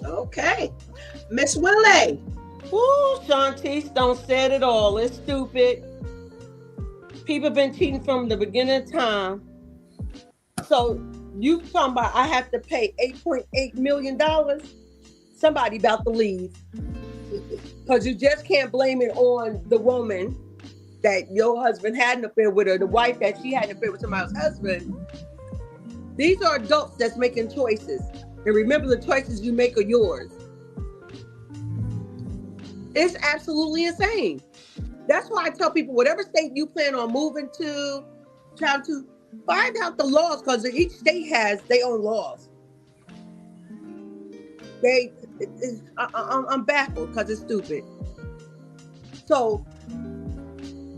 Okay. Miss Willie. Ooh, Shantice, don't say it all. It's stupid. People have been cheating from the beginning of time. So you talking about I have to pay $8.8 million? Somebody about to leave. Because you just can't blame it on the woman that your husband had an affair with, or the wife that she had an affair with somebody else's husband. These are adults that's making choices. And remember, the choices you make are yours. It's absolutely insane. That's why I tell people, whatever state you plan on moving to, travel to, find out the laws, because each state has their own laws. I'm baffled because it's stupid. So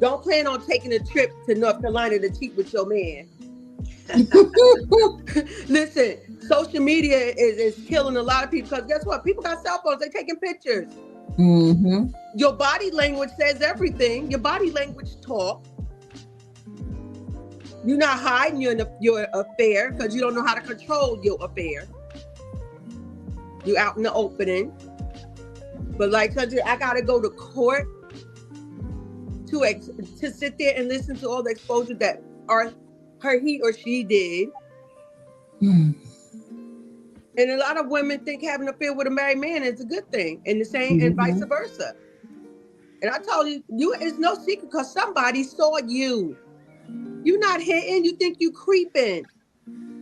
don't plan on taking a trip to North Carolina to cheat with your man. Listen, social media is killing a lot of people, because guess what? People got cell phones. They're taking pictures. Mm-hmm. Your body language says everything. Your body language talk. You're not hiding your affair because you don't know how to control your affair. You out in the opening. But like, I gotta go to court to sit there and listen to all the exposure that he or she did. And a lot of women think having an affair with a married man is a good thing, and the same, and vice versa. And I told you, it's no secret, because somebody saw you. You're not hitting. You think you creeping.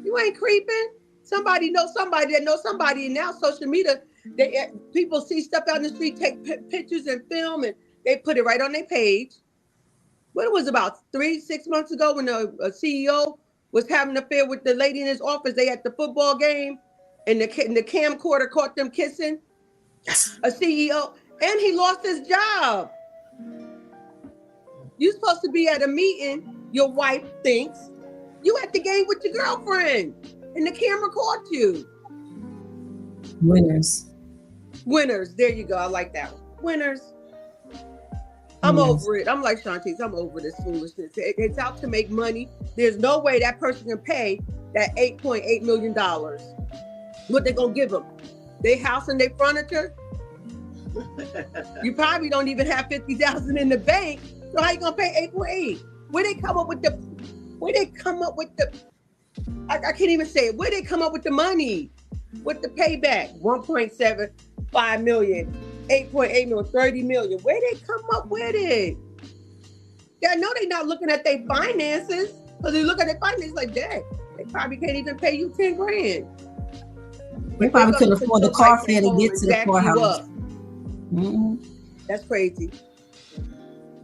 You ain't creeping. Somebody knows somebody that knows somebody. And now social media, people see stuff out in the street, take pictures and film, and they put it right on their page. What it was about 3-6 months ago, when a CEO was having an affair with the lady in his office. They at the football game, and the camcorder caught them kissing. Yes. A CEO, and he lost his job. You're supposed to be at a meeting. Your wife thinks you at the game with your girlfriend, and the camera caught you. Winners. There you go. I like that one. Winners. I'm over it. I'm like Shantice. I'm over this foolishness. It's out to make money. There's no way that person can pay that $8.8 million. What they gonna give them? Their house and their furniture? You probably don't even have $50,000 in the bank. So how you gonna pay 8.8? Where they come up with the? I can't even say it. Where they come up with the money? With the payback? 1.75 million, 8.8 million, 30 million. Where they come up with it? Yeah, no, they're not looking at their finances. Because they look at their finances like that. They probably can't even pay you 10 grand. They probably couldn't afford the car fare to get to the courthouse. Mm-hmm. That's crazy.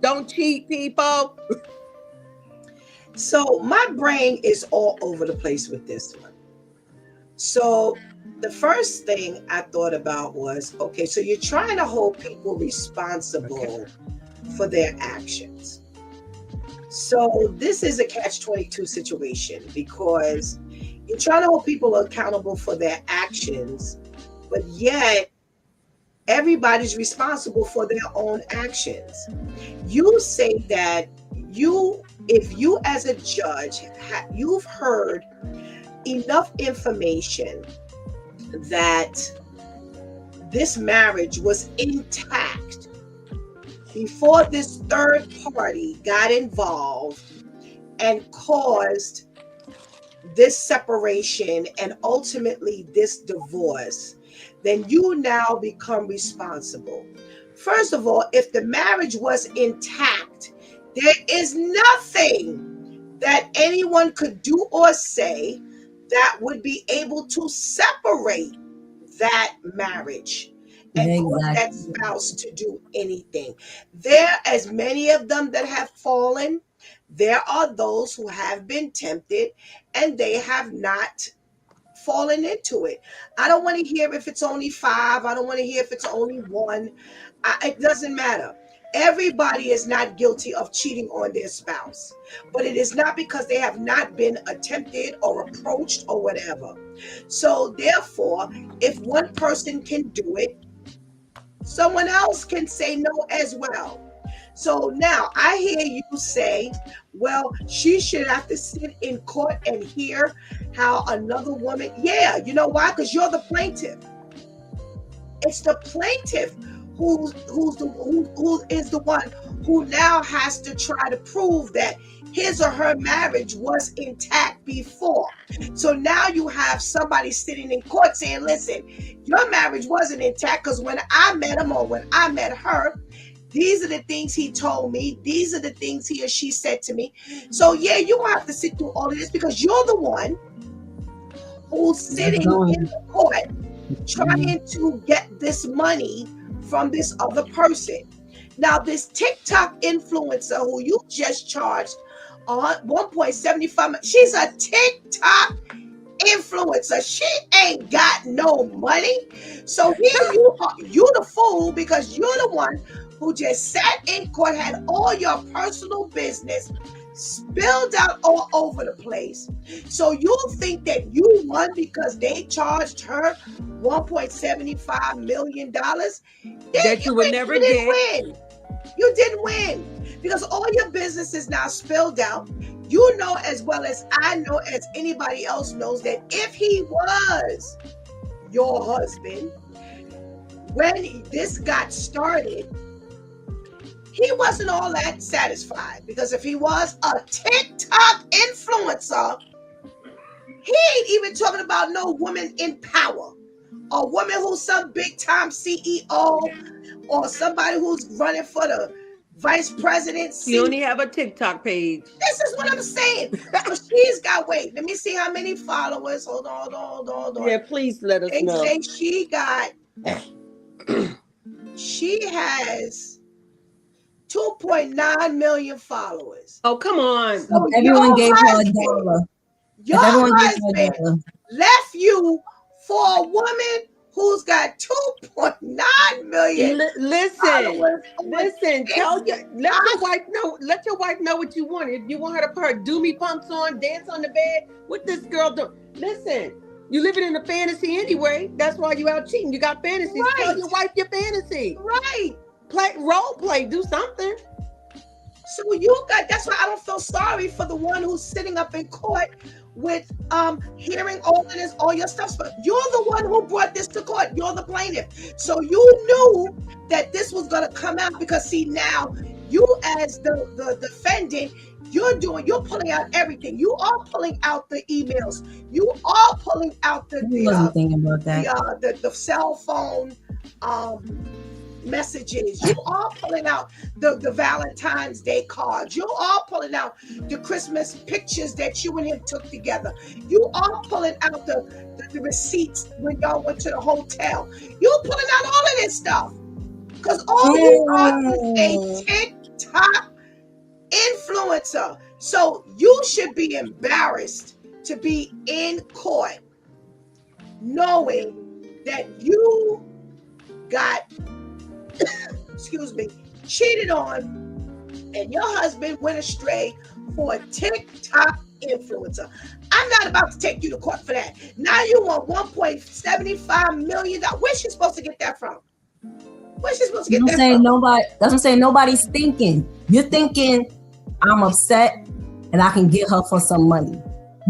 Don't cheat, people. So my brain is all over the place with this one. So the first thing I thought about was, okay, so you're trying to hold people responsible for their actions. So this is a catch-22 situation, because you're trying to hold people accountable for their actions, but yet everybody's responsible for their own actions. You say that if you as a judge, you've heard enough information that this marriage was intact before this third party got involved and caused this separation and ultimately this divorce, then you now become responsible. First of all, if the marriage was intact, there is nothing that anyone could do or say that would be able to separate that marriage and cause that spouse to do anything. There, as many of them that have fallen, there are those who have been tempted and they have not fallen into it. I don't want to hear if it's only 5. I don't want to hear if it's only 1. It doesn't matter. Everybody is not guilty of cheating on their spouse, but it is not because they have not been attempted or approached or whatever. So therefore, if one person can do it, someone else can say no as well. So now I hear you say, well, she should have to sit in court and hear how another woman, yeah, you know why? Because you're the plaintiff. It's the plaintiff who is the one who now has to try to prove that his or her marriage was intact before. So now you have somebody sitting in court saying, listen, your marriage wasn't intact because when I met him or when I met her, these are the things he told me. These are the things he or she said to me. So yeah, you don't have to sit through all of this because you're the one who's sitting in the court trying to get this money from this other person. Now, this TikTok influencer who you just charged on 1.75, she's a TikTok influencer. She ain't got no money. So here you the fool because you're the one who just sat in court, had all your personal business spilled out all over the place. So you think that you won because they charged her $1.75 million? That you would never get. Win. You didn't win because all your business is now spilled out. You know as well as I know, as anybody else knows, that if he was your husband, when this got started, he wasn't all that satisfied because if he was a TikTok influencer, he ain't even talking about no woman in power, a woman who's some big time CEO or somebody who's running for the vice presidency. You only have a TikTok page. This is what I'm saying. So she's got, wait, let me see how many followers. Hold on. Yeah, please let us know. They say she has 2.9 million followers. Oh, come on. So everyone gave her $1. Your husband left you for a woman who's got 2.9 million. Listen. Let your wife know what you want. If you want her to put her doobie pumps on, dance on the bed, what this girl do? Listen, you living in a fantasy anyway. That's why you out cheating. You got fantasies. Right. Tell your wife your fantasy. Right. Role play, do something. So that's why I don't feel sorry for the one who's sitting up in court with hearing all your stuff. But you're the one who brought this to court. You're the plaintiff. So you knew that this was gonna come out because see now you as the defendant, you're pulling out everything. You are pulling out the emails. You are pulling out the cell phone messages. You are pulling out the Valentine's Day cards. You are pulling out the Christmas pictures that you and him took together. You are pulling out the receipts when y'all went to the hotel. You're pulling out all of this stuff because all you are is a TikTok influencer. So you should be embarrassed to be in court knowing that you got cheated on and your husband went astray for a TikTok influencer. I'm not about to take you to court for that. Now you want $1.75 million. Where's she supposed to get that from? Where's she supposed to get that from? Doesn't say nobody's thinking. You're thinking I'm upset and I can get her for some money.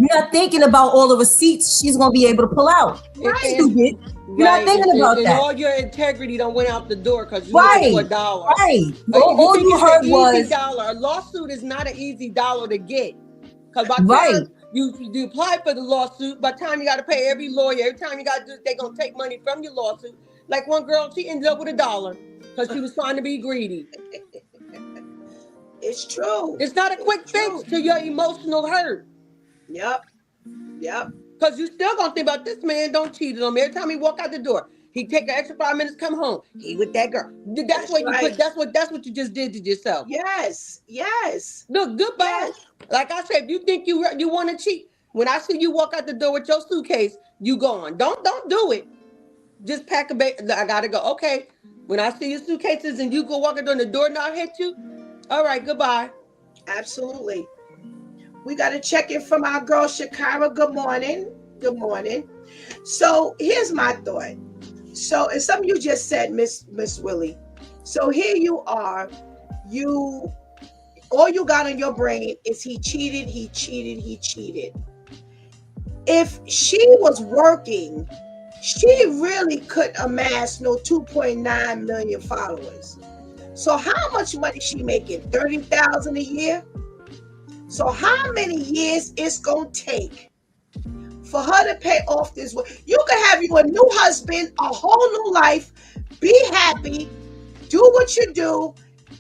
You're not thinking about all the receipts she's gonna be able to pull out. And- Stupid. You're not thinking about and that. all your integrity done went out the door because you Right. went for $1. Right. Like, All think you it's heard an was easy dollar. A lawsuit is not an easy dollar to get. Because by the Right. time you apply for the lawsuit, by the time you got to pay every lawyer, every time you got to do, they're going to take money from your lawsuit. Like one girl, she ended up with $1 because she was trying to be greedy. It's true. It's not a quick fix to your emotional hurt. Yep. Because you still going to think about this man don't cheat on me. Every time he walk out the door, he take an extra 5 minutes, come home. He with that girl. That's what right. you put. That's what you just did to yourself. Yes. Look, goodbye. Yes. Like I said, if you think you want to cheat, when I see you walk out the door with your suitcase, you gone. Don't do it. Just pack a bag. I gotta go. Okay. When I see your suitcases and you go walking door and the door not hit you, all right, goodbye. Absolutely. We got to check in from our girl Shakira. Good morning. So here's my thought. So it's something you just said, Miss Willie. So here you are. All you got on your brain is he cheated. If she was working, she really couldn't amass no 2.9 million followers. So how much money she making? 30,000 a year? So how many years it's gonna take for her to pay off this? You can have you a new husband, a whole new life, be happy, do what you do,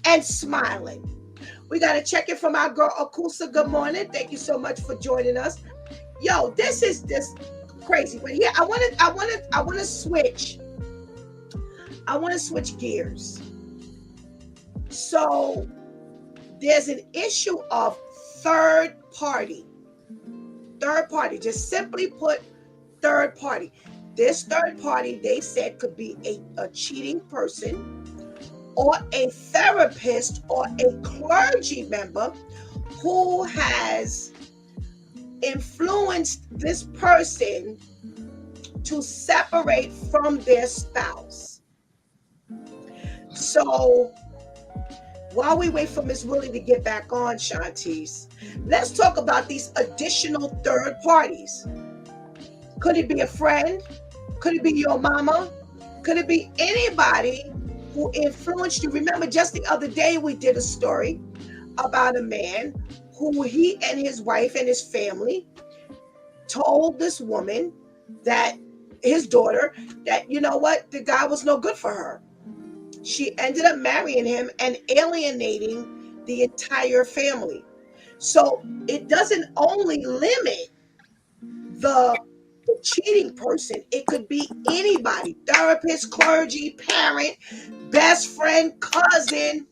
and smiling. We gotta check it from our girl Akusa. Good morning. Thank you so much for joining us. Yo, this is just crazy. But here, I wanna switch. I wanna switch gears. So there's an issue of third party, just simply put, third party. This third party, they said, could be a cheating person or a therapist or a clergy member who has influenced this person to separate from their spouse. So while we wait for Miss Willie to get back on, Shantice, let's talk about these additional third parties. Could it be a friend? Could it be your mama? Could it be anybody who influenced you? Remember, just the other day, we did a story about a man who he and his wife and his family told this woman, that his daughter, that, you know what, the guy was no good for her. She ended up marrying him and alienating the entire family. So it doesn't only limit the cheating person. It could be anybody: therapist, clergy, parent, best friend, cousin,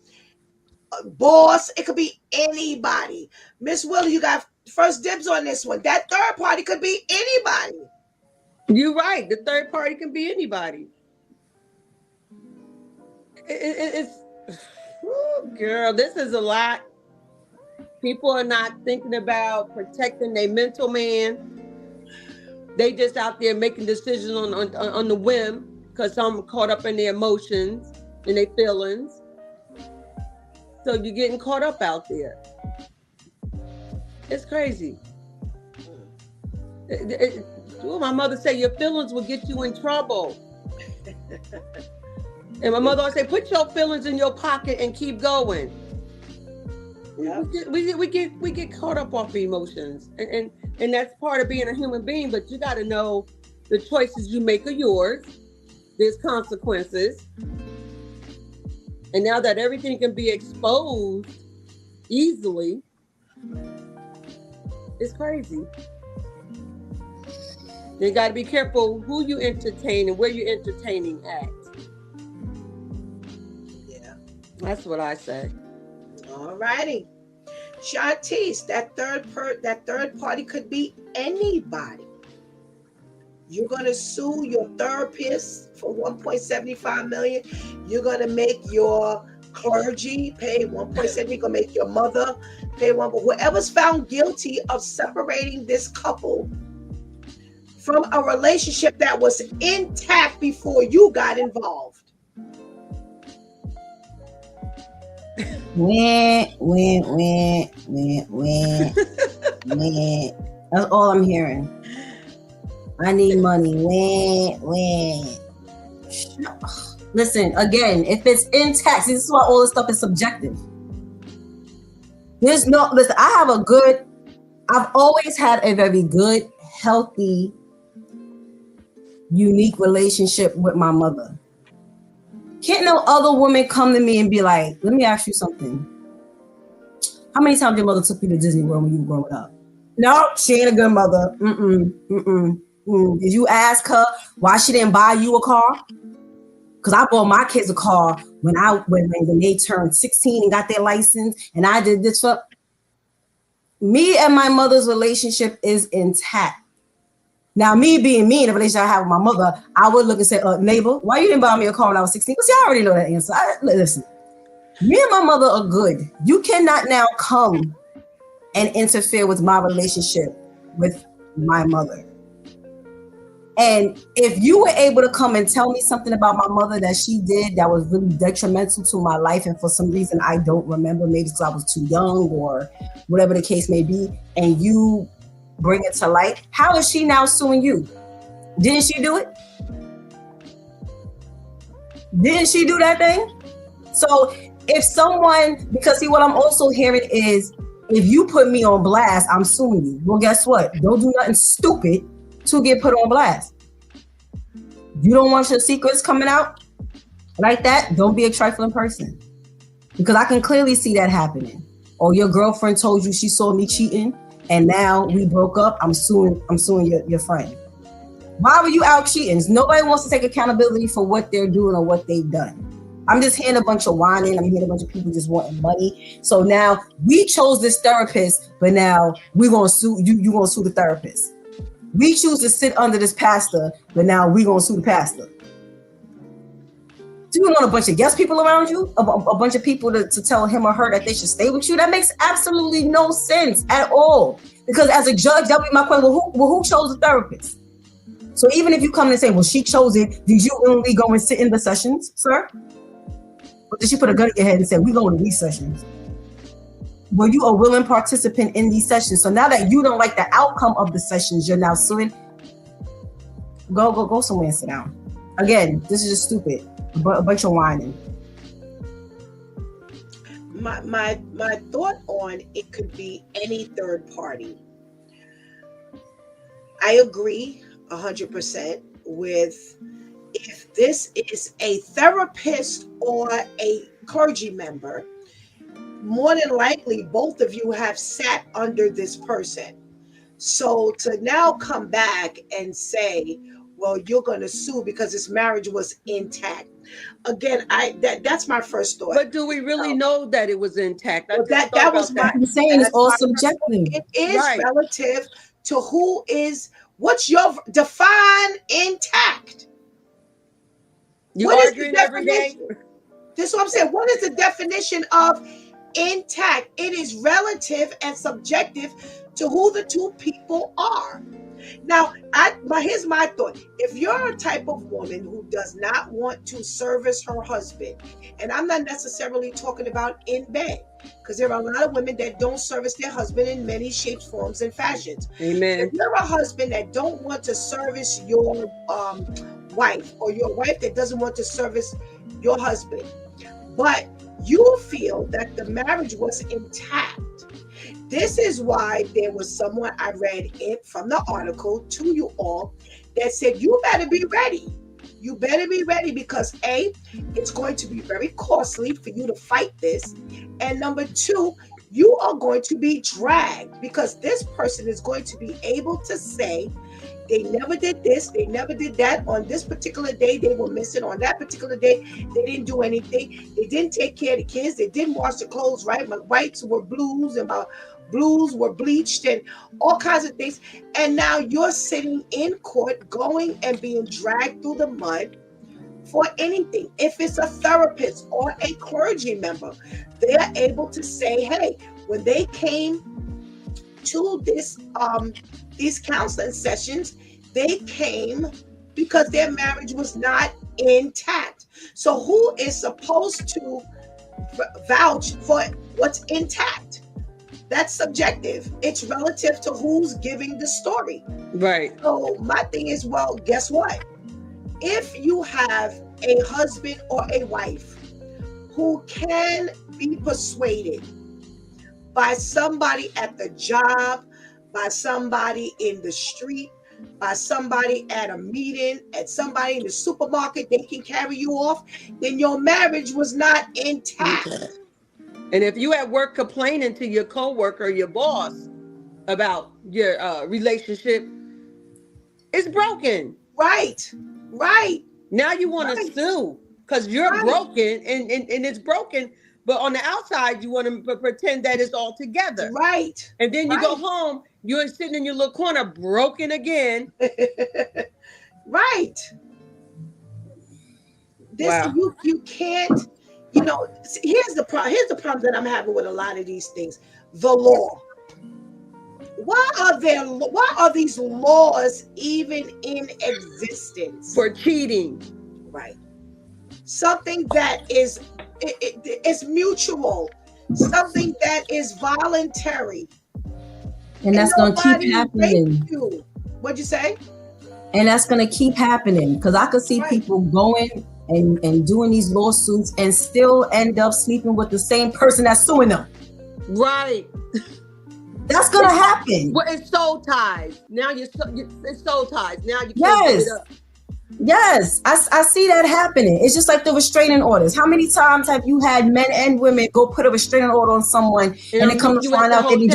boss. It could be anybody. Miss Willie, you got first dibs on this one. That third party could be anybody. You're right. The third party can be anybody. It's girl, this is a lot. People are not thinking about protecting their mental man. They just out there making decisions on the whim because I'm caught up in their emotions and their feelings. So you're getting caught up out there. It's crazy. My mother said your feelings will get you in trouble. And my mother always say, put your feelings in your pocket and keep going. Yep. We get caught up off the emotions. And that's part of being a human being, but you got to know the choices you make are yours. There's consequences. And now that everything can be exposed easily, it's crazy. You got to be careful who you entertain and where you're entertaining at. Yeah. That's what I say. All righty. Shantice, that third party could be anybody. You're going to sue your therapist for $1.75 million. You're going to make your clergy pay $1.7 million. You're going to make your mother pay $1. But whoever's found guilty of separating this couple from a relationship that was intact before you got involved. Wah. That's all I'm hearing. I need money. When. Listen, again, if it's intact, this is why all this stuff is subjective. Listen, I've always had a very good, healthy, unique relationship with my mother. Can't no other woman come to me and be like, let me ask you something. How many times your mother took you to Disney World when you were growing up? No, she ain't a good mother. Did you ask her why she didn't buy you a car? Because I bought my kids a car when they turned 16 and got their license, and I did this for me. And my mother's relationship is intact. Now, me being me in the relationship I have with my mother, I would look and say, neighbor, why you didn't buy me a car when I was 16? Because I already know that answer. Listen, me and my mother are good. You cannot now come and interfere with my relationship with my mother. And if you were able to come and tell me something about my mother that she did that was really detrimental to my life, and for some reason I don't remember, maybe because I was too young or whatever the case may be, and you bring it to light, how is she now suing you? Didn't she do it? Didn't she do that thing? So if someone, because see, what I'm also hearing is, if you put me on blast, I'm suing you. Well, guess what? Don't do nothing stupid to get put on blast. You don't want your secrets coming out like that? Don't be a trifling person. Because I can clearly see that happening. Or your girlfriend told you she saw me cheating and now we broke up. I'm suing your friend. Why were you out cheating? Nobody wants to take accountability for what they're doing or what they've done. I'm just hearing a bunch of whining. I'm hearing a bunch of people just wanting money. So now we chose this therapist, but now we're going to sue you. You're going to sue the therapist. We choose to sit under this pastor, but now we're going to sue the pastor. Do you want a bunch of guest people around you? A bunch of people to tell him or her that they should stay with you? That makes absolutely no sense at all. Because as a judge, that would be my question. Well, who chose the therapist? So even if you come and say, well, she chose it, did you only go and sit in the sessions, sir? Or did she put a gun in your head and say, we go to these sessions? Were you a willing participant in these sessions? So now that you don't like the outcome of the sessions, you're now suing. Go somewhere and sit down. Again, this is just stupid. A bunch of whining. My thought on it could be any third party. I agree 100% with, if this is a therapist or a clergy member, more than likely both of you have sat under this person. So to now come back and say, well, you're going to sue because this marriage was intact. Again, that's my first thought. But do we really know that it was intact? Well, that was my. I'm saying it's all subjective. It is relative to what's your define intact. You arguing every day? This is what I'm saying. What is the definition of intact? It is relative and subjective to who the two people are. Now, here's my thought. If you're a type of woman who does not want to service her husband, and I'm not necessarily talking about in bed, because there are a lot of women that don't service their husband in many shapes, forms, and fashions. Amen. If you're a husband that don't want to service your wife, or your wife that doesn't want to service your husband, but you feel that the marriage was intact, this is why there was someone, I read it from the article to you all, that said you better be ready. You better be ready because A, it's going to be very costly for you to fight this. And number two, you are going to be dragged because this person is going to be able to say, they never did this, they never did that. On this particular day, they were missing. On that particular day, they didn't do anything. They didn't take care of the kids. They didn't wash the clothes right. My whites were blues and my blues were bleached and all kinds of things. And now you're sitting in court going and being dragged through the mud for anything. If it's a therapist or a clergy member, they're able to say, hey, when they came to these counseling sessions, they came because their marriage was not intact. So who is supposed to vouch for what's intact? That's subjective. It's relative to who's giving the story. Right. So my thing is, well, guess what? If you have a husband or a wife who can be persuaded by somebody at the job, by somebody in the street, by somebody at a meeting, at somebody in the supermarket, they can carry you off, then your marriage was not intact. Okay. And if you at work complaining to your coworker, your boss, about your relationship, it's broken. Right. Now you want to sue because you're Right. broken and it's broken. But on the outside, you want to pretend that it's all together. Right. And then you go home, you're sitting in your little corner, broken again. Right. Wow. You can't, here's the problem that I'm having with a lot of these things. The law. Why are these laws even in existence? For cheating. Right. Something that is it's mutual, something that is voluntary. And that's going to keep happening. What'd you say? And that's going to keep happening because I could see people going and doing these lawsuits and still end up sleeping with the same person that's suing them. Right. That's going to happen. Well, it's soul ties. Now it's soul ties. Now you can't Yes. give it up. Yes, I see that happening. It's just like the restraining orders. How many times have you had men and women go put a restraining order on someone and they come to find out that they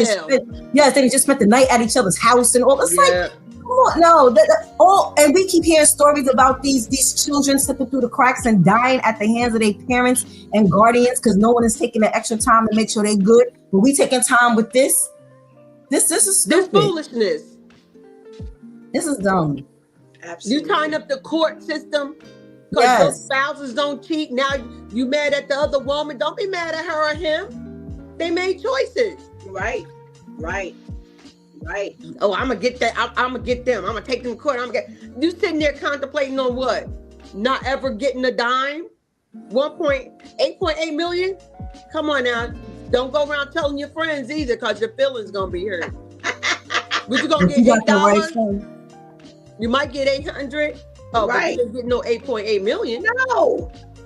just spent the night at each other's house and all? It's like, come on, no, and we keep hearing stories about these children slipping through the cracks and dying at the hands of their parents and guardians because no one is taking the extra time to make sure they're good. But we taking time with this. This is stupid. This foolishness. This is dumb. Absolutely. You tying up the court system because those spouses don't cheat. Now you mad at the other woman. Don't be mad at her or him. They made choices. Right. Oh, I'm gonna get that. I'm gonna get them. I'm gonna take them to court. You sitting there contemplating on what? Not ever getting a dime? 8.8 million? Come on now. Don't go around telling your friends either because your feelings gonna be hurt. But you gonna get $8? You might get 800. Oh, but you didn't get no 8.8 million.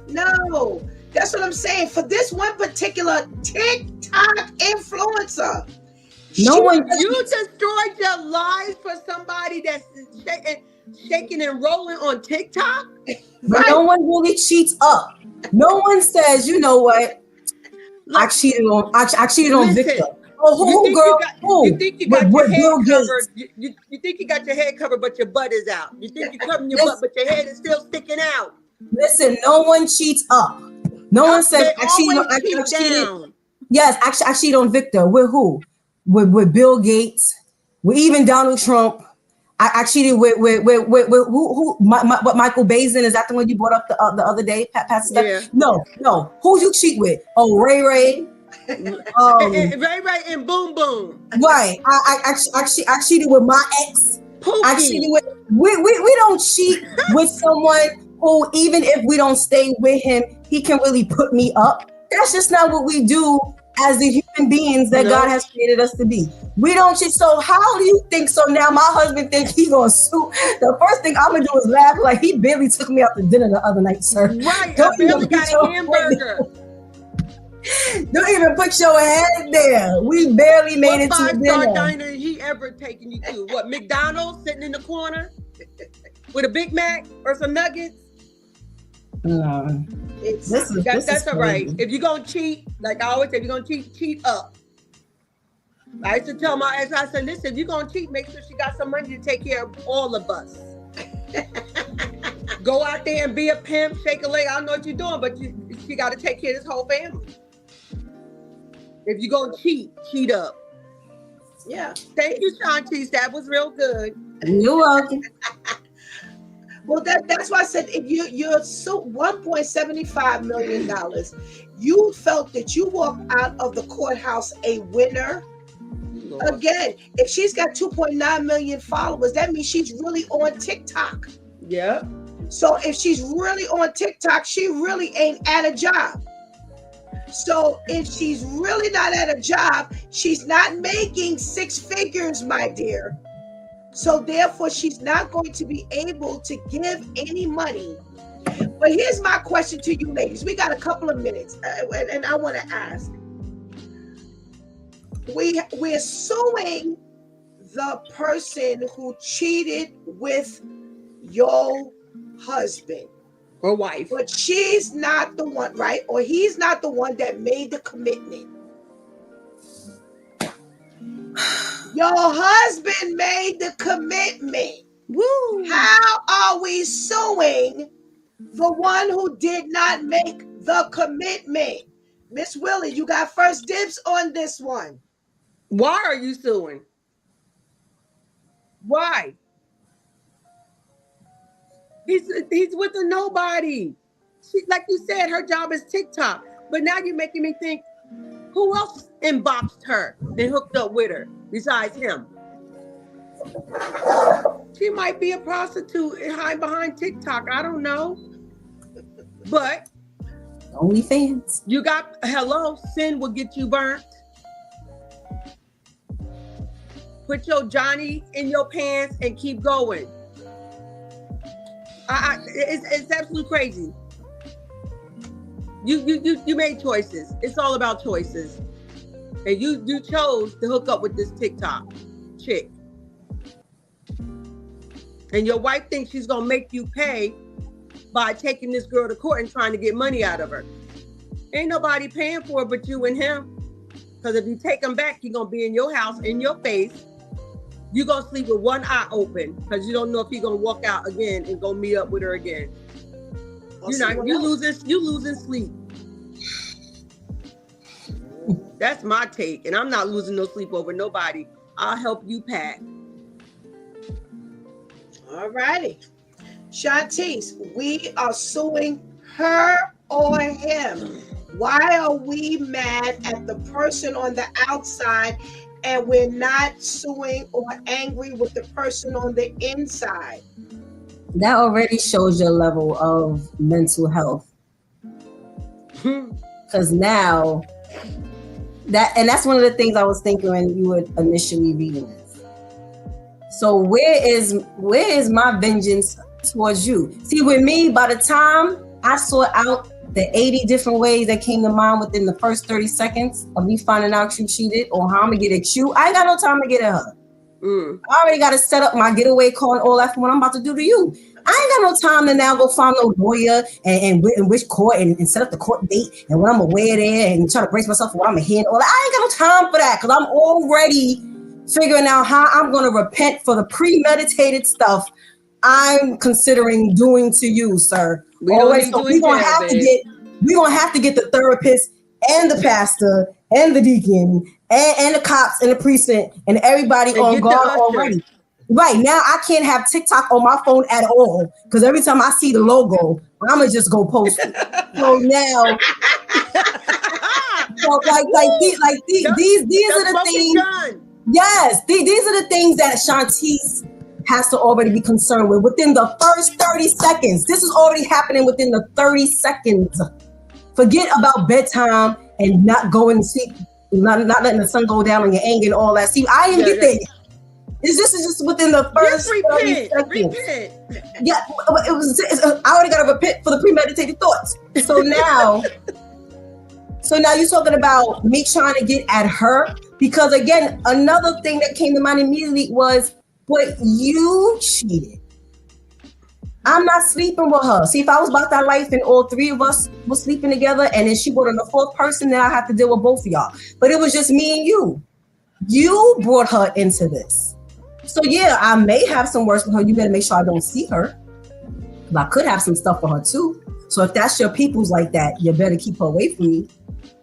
No. That's what I'm saying. For this one particular TikTok influencer, you destroyed your lives for somebody that's shaking and rolling on TikTok. But no one really cheats up. No one says, you know what? I cheated on Victor. Oh, you think you got your head covered? You think you got your head covered, but your butt is out. You think you're covering your butt, but your head is still sticking out. Listen, no one cheats up. No one says I cheated. Yes, I cheated on Victor. With who? With Bill Gates. With even Donald Trump. I cheated with who? Michael Bazin, is that the one you brought up the other day, Pastor Steph? Yeah. No. Who you cheat with? Oh, Ray Ray. Ray and Boom Boom. Right. I cheated with my ex. Pookie. I cheated with. We don't cheat with someone who, even if we don't stay with him, he can really put me up. That's just not what we do as the human beings that God has created us to be. We don't cheat. So how do you think so now my husband thinks he's gonna sue? The first thing I'm gonna do is laugh like he barely took me out to dinner the other night, sir. Right, I barely got a hamburger. Don't even put your head there. We barely made it to dinner. What 5-star diner he ever taken you to? What, McDonald's sitting in the corner with a Big Mac or some nuggets? No. That's all right. If you're gonna cheat, like I always say, if you're gonna cheat up. I used to tell my ex, I said, listen, if you're gonna cheat, make sure she got some money to take care of all of us. Go out there and be a pimp, shake a leg. I don't know what you're doing, but she got to take care of this whole family. If you're gonna cheat up. Yeah. Thank you, Shantice. That was real good. You're welcome. Well, that's why I said if you're so $1.75 million, you felt that you walked out of the courthouse a winner. Lord. Again, if she's got 2.9 million followers, that means she's really on TikTok. Yeah. So if she's really on TikTok, she really ain't at a job. So if she's really not at a job, she's not making 6 figures, my dear. So therefore, she's not going to be able to give any money. But here's my question to you ladies. We got a couple of minutes, and I want to ask. We're suing the person who cheated with your husband or wife, but she's not the one, right? Or he's not the one that made the commitment. Your husband made the commitment. Woo. How are we suing the one who did not make the commitment? Miss Willie, you got first dibs on this one. Why are you suing? Why? He's with a nobody. She, like you said, her job is TikTok. But now you're making me think, who else inboxed her and hooked up with her besides him? She might be a prostitute and hide behind TikTok. I don't know. But OnlyFans. You got, hello, sin will get you burnt. Put your Johnny in your pants and keep going. It's absolutely crazy. You made choices. It's all about choices. And you chose to hook up with this TikTok chick. And your wife thinks she's gonna make you pay by taking this girl to court and trying to get money out of her. Ain't nobody paying for it but you and him. Because if you take him back, he's gonna be in your house, in your face. You're gonna sleep with one eye open because you don't know if he's gonna walk out again and go meet up with her again. You losing sleep. That's my take, and I'm not losing no sleep over nobody. I'll help you pack. All righty. Shantice, we are suing her or him. Why are we mad at the person on the outside and we're not suing or angry with the person on the inside? That already shows your level of mental health. Because now, that's one of the things I was thinking when you were initially reading this. So where is my vengeance towards you? See, with me, by the time I sort out the 80 different ways that came to mind within the first 30 seconds of me finding out you cheated or how I'm gonna get at you, I ain't got no time to get at her. I already got to set up my getaway call and all that for what I'm about to do to you. I ain't got no time to now go find no lawyer and which court and set up the court date and what I'm gonna wear there and try to brace myself for what I'm gonna hear and all that. I ain't got no time for that because I'm already figuring out how I'm gonna repent for the premeditated stuff I'm considering doing to you, sir. We're gonna have to get the therapist and the pastor and the deacon and the cops and the precinct and everybody on guard already. Right now, I can't have TikTok on my phone at all because every time I see the logo, I'ma just go post it. So now, these are the things. Yes, these are the things that Shantice has to already be concerned with within the first 30 seconds. This is already happening within the 30 seconds. Forget about bedtime and not going to sleep, not letting the sun go down on your anger and all that. See, I didn't get there. This is just within the first 30 seconds. Repent. Yeah, I already got to repent for the premeditated thoughts. So now you're talking about me trying to get at her because again, another thing that came to mind immediately was, but you cheated. I'm not sleeping with her. See, if I was about that life and all three of us were sleeping together and then she brought in a fourth person, then I have to deal with both of y'all. But it was just me and you. You brought her into this. So yeah, I may have some words with her. You better make sure I don't see her. But I could have some stuff for her too. So if that's your people's like that, you better keep her away from me.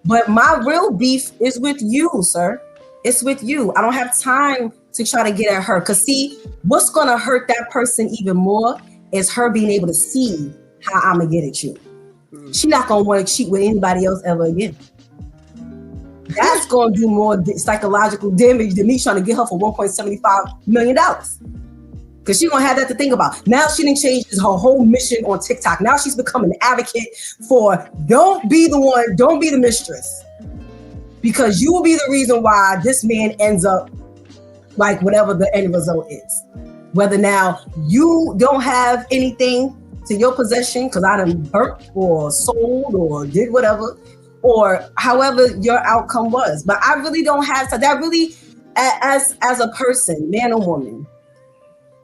But my real beef is with you, sir. It's with you. I don't have time to try to get at her. Because see, what's going to hurt that person even more is her being able to see how I'm going to get at you. She's not going to want to cheat with anybody else ever again. That's going to do more psychological damage than me trying to get her for $1.75 million. Because she's gonna have that to think about. Now she didn't change her whole mission on TikTok. Now she's become an advocate for don't be the one, don't be the mistress. Because you will be the reason why this man ends up like whatever the end result is. Whether now you don't have anything to your possession because I done burnt or sold or did whatever, or however your outcome was. But I really don't have to, that really, as a person, man or woman,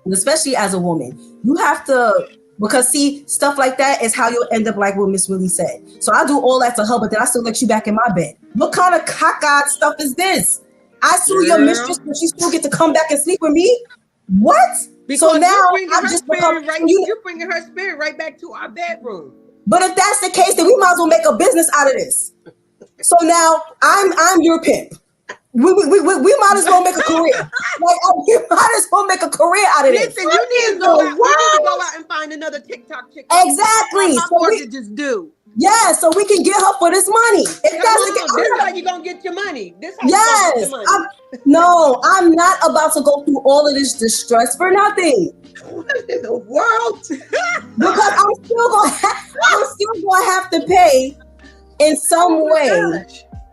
and especially as a woman, you have to, because see, stuff like that is how you'll end up like what Miss Willie said. So I do all that to her, but then I still let you back in my bed. What kind of cockeyed stuff is this? I sue your mistress, but you still get to come back and sleep with me? What? Because so now I'm just you're bringing her spirit right back to our bedroom. But if that's the case, then we might as well make a business out of this. So now I'm your pimp. We might as well make a career. We might as well make a career out of this. Listen, you need to go out and find another TikTok chick. Exactly. So we just do. Yeah, so we can get her for this money. If that's the case, this is how you're gonna get your money. This how you get your money. No, I'm not about to go through all of this distress for nothing. What in the world? Because I'm still gonna have to pay in some way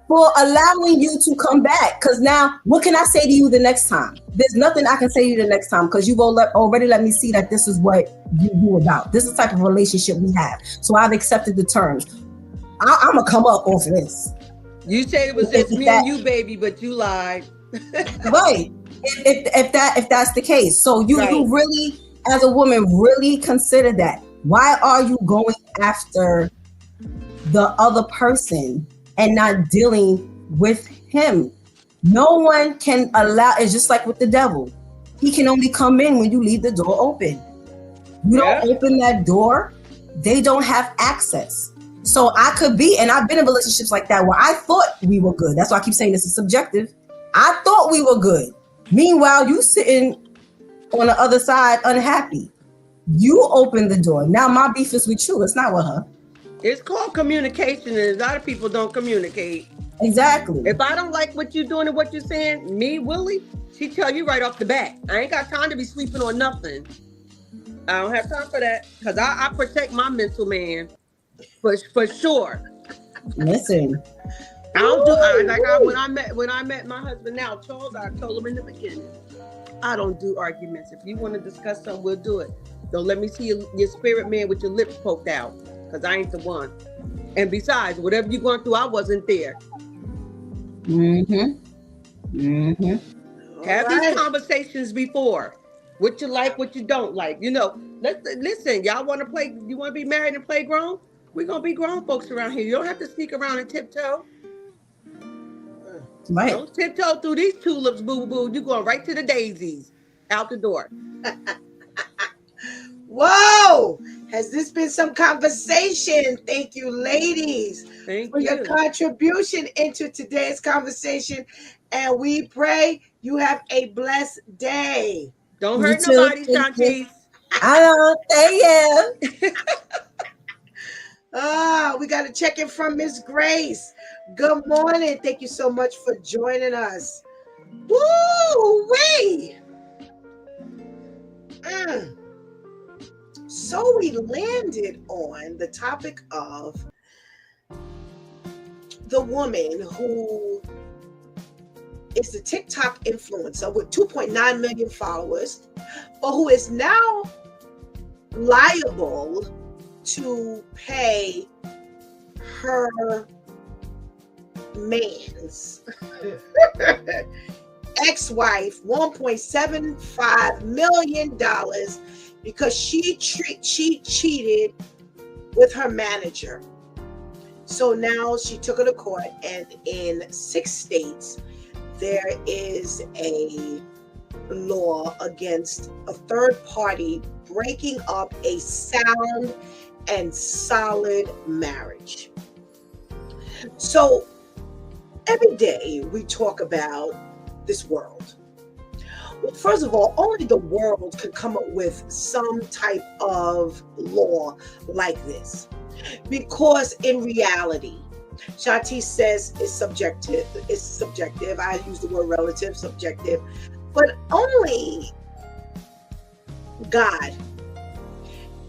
for allowing you to come back. Because now, what can I say to you the next time? There's nothing I can say to you the next time because you've already let me see that this is what you about. This is the type of relationship we have. So I've accepted the terms. I'm gonna come up off of this. You say it was just me and you, baby, but you lied. Right. If that's the case. So you really, as a woman, really consider that. Why are you going after the other person and not dealing with him? No one can allow, it's just like with the devil. He can only come in when you leave the door open. You don't open that door, they don't have access. So I could be, and I've been in relationships like that where I thought we were good. That's why I keep saying this is subjective. I thought we were good. Meanwhile, you sitting on the other side unhappy. You open the door. Now my beef is with you. It's not with her. It's called communication, and a lot of people don't communicate. Exactly. If I don't like what you're doing and what you're saying, me, Willie, she tell you right off the bat. I ain't got time to be sleeping on nothing. I don't have time for that because I protect my mental man for sure. Listen, I don't do when I met my husband now, Charles. I told him in the beginning, I don't do arguments. If you want to discuss something, we'll do it. Don't let me see your spirit man with your lips poked out because I ain't the one. And besides, whatever you're going through, I wasn't there. Have these conversations before. What you like, what you don't like. You know, listen, y'all want to play, you want to be married and play grown? We're going to be grown folks around here. You don't have to sneak around and tiptoe. Right. Don't tiptoe through these tulips, boo-boo. You're going right to the daisies. Out the door. Whoa! Has this been some conversation? Thank you, ladies, for your contribution into today's conversation. And we pray you have a blessed day. Don't hurt nobody, Shanti. I don't. Thank you. We got a check-in from Miss Grace. Good morning. Thank you so much for joining us. Woo-wee! So we landed on the topic of the woman who is the TikTok influencer with 2.9 million followers, but who is now liable to pay her man's ex-wife $1.75 million because she cheated with her manager. So now she took her to court, and in 6 states there is a law against a third party breaking up a sound and solid marriage. So every day we talk about this world. Well, first of all, only the world could come up with some type of law like this. Because in reality, Shanti says it's subjective. It's subjective. I use the word relative, subjective. But only God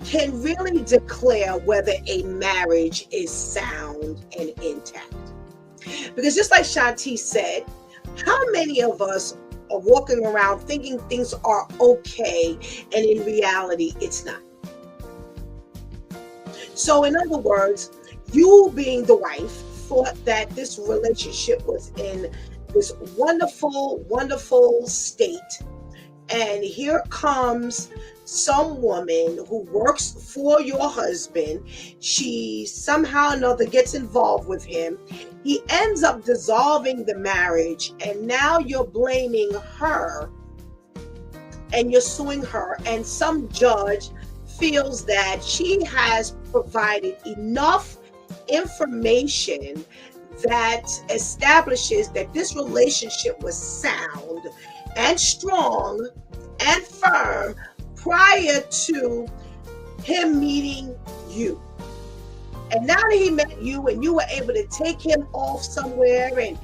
can really declare whether a marriage is sound and intact. Because just like Shanti said, how many of us are walking around thinking things are okay and in reality it's not? So, in other words, you being the wife thought that this relationship was in this wonderful, wonderful state. And here comes some woman who works for your husband. She somehow or another gets involved with him. He ends up dissolving the marriage, and now you're blaming her and you're suing her. And some judge feels that she has provided enough information that establishes that this relationship was sound and strong and firm prior to him meeting you. And now that he met you and you were able to take him off somewhere and,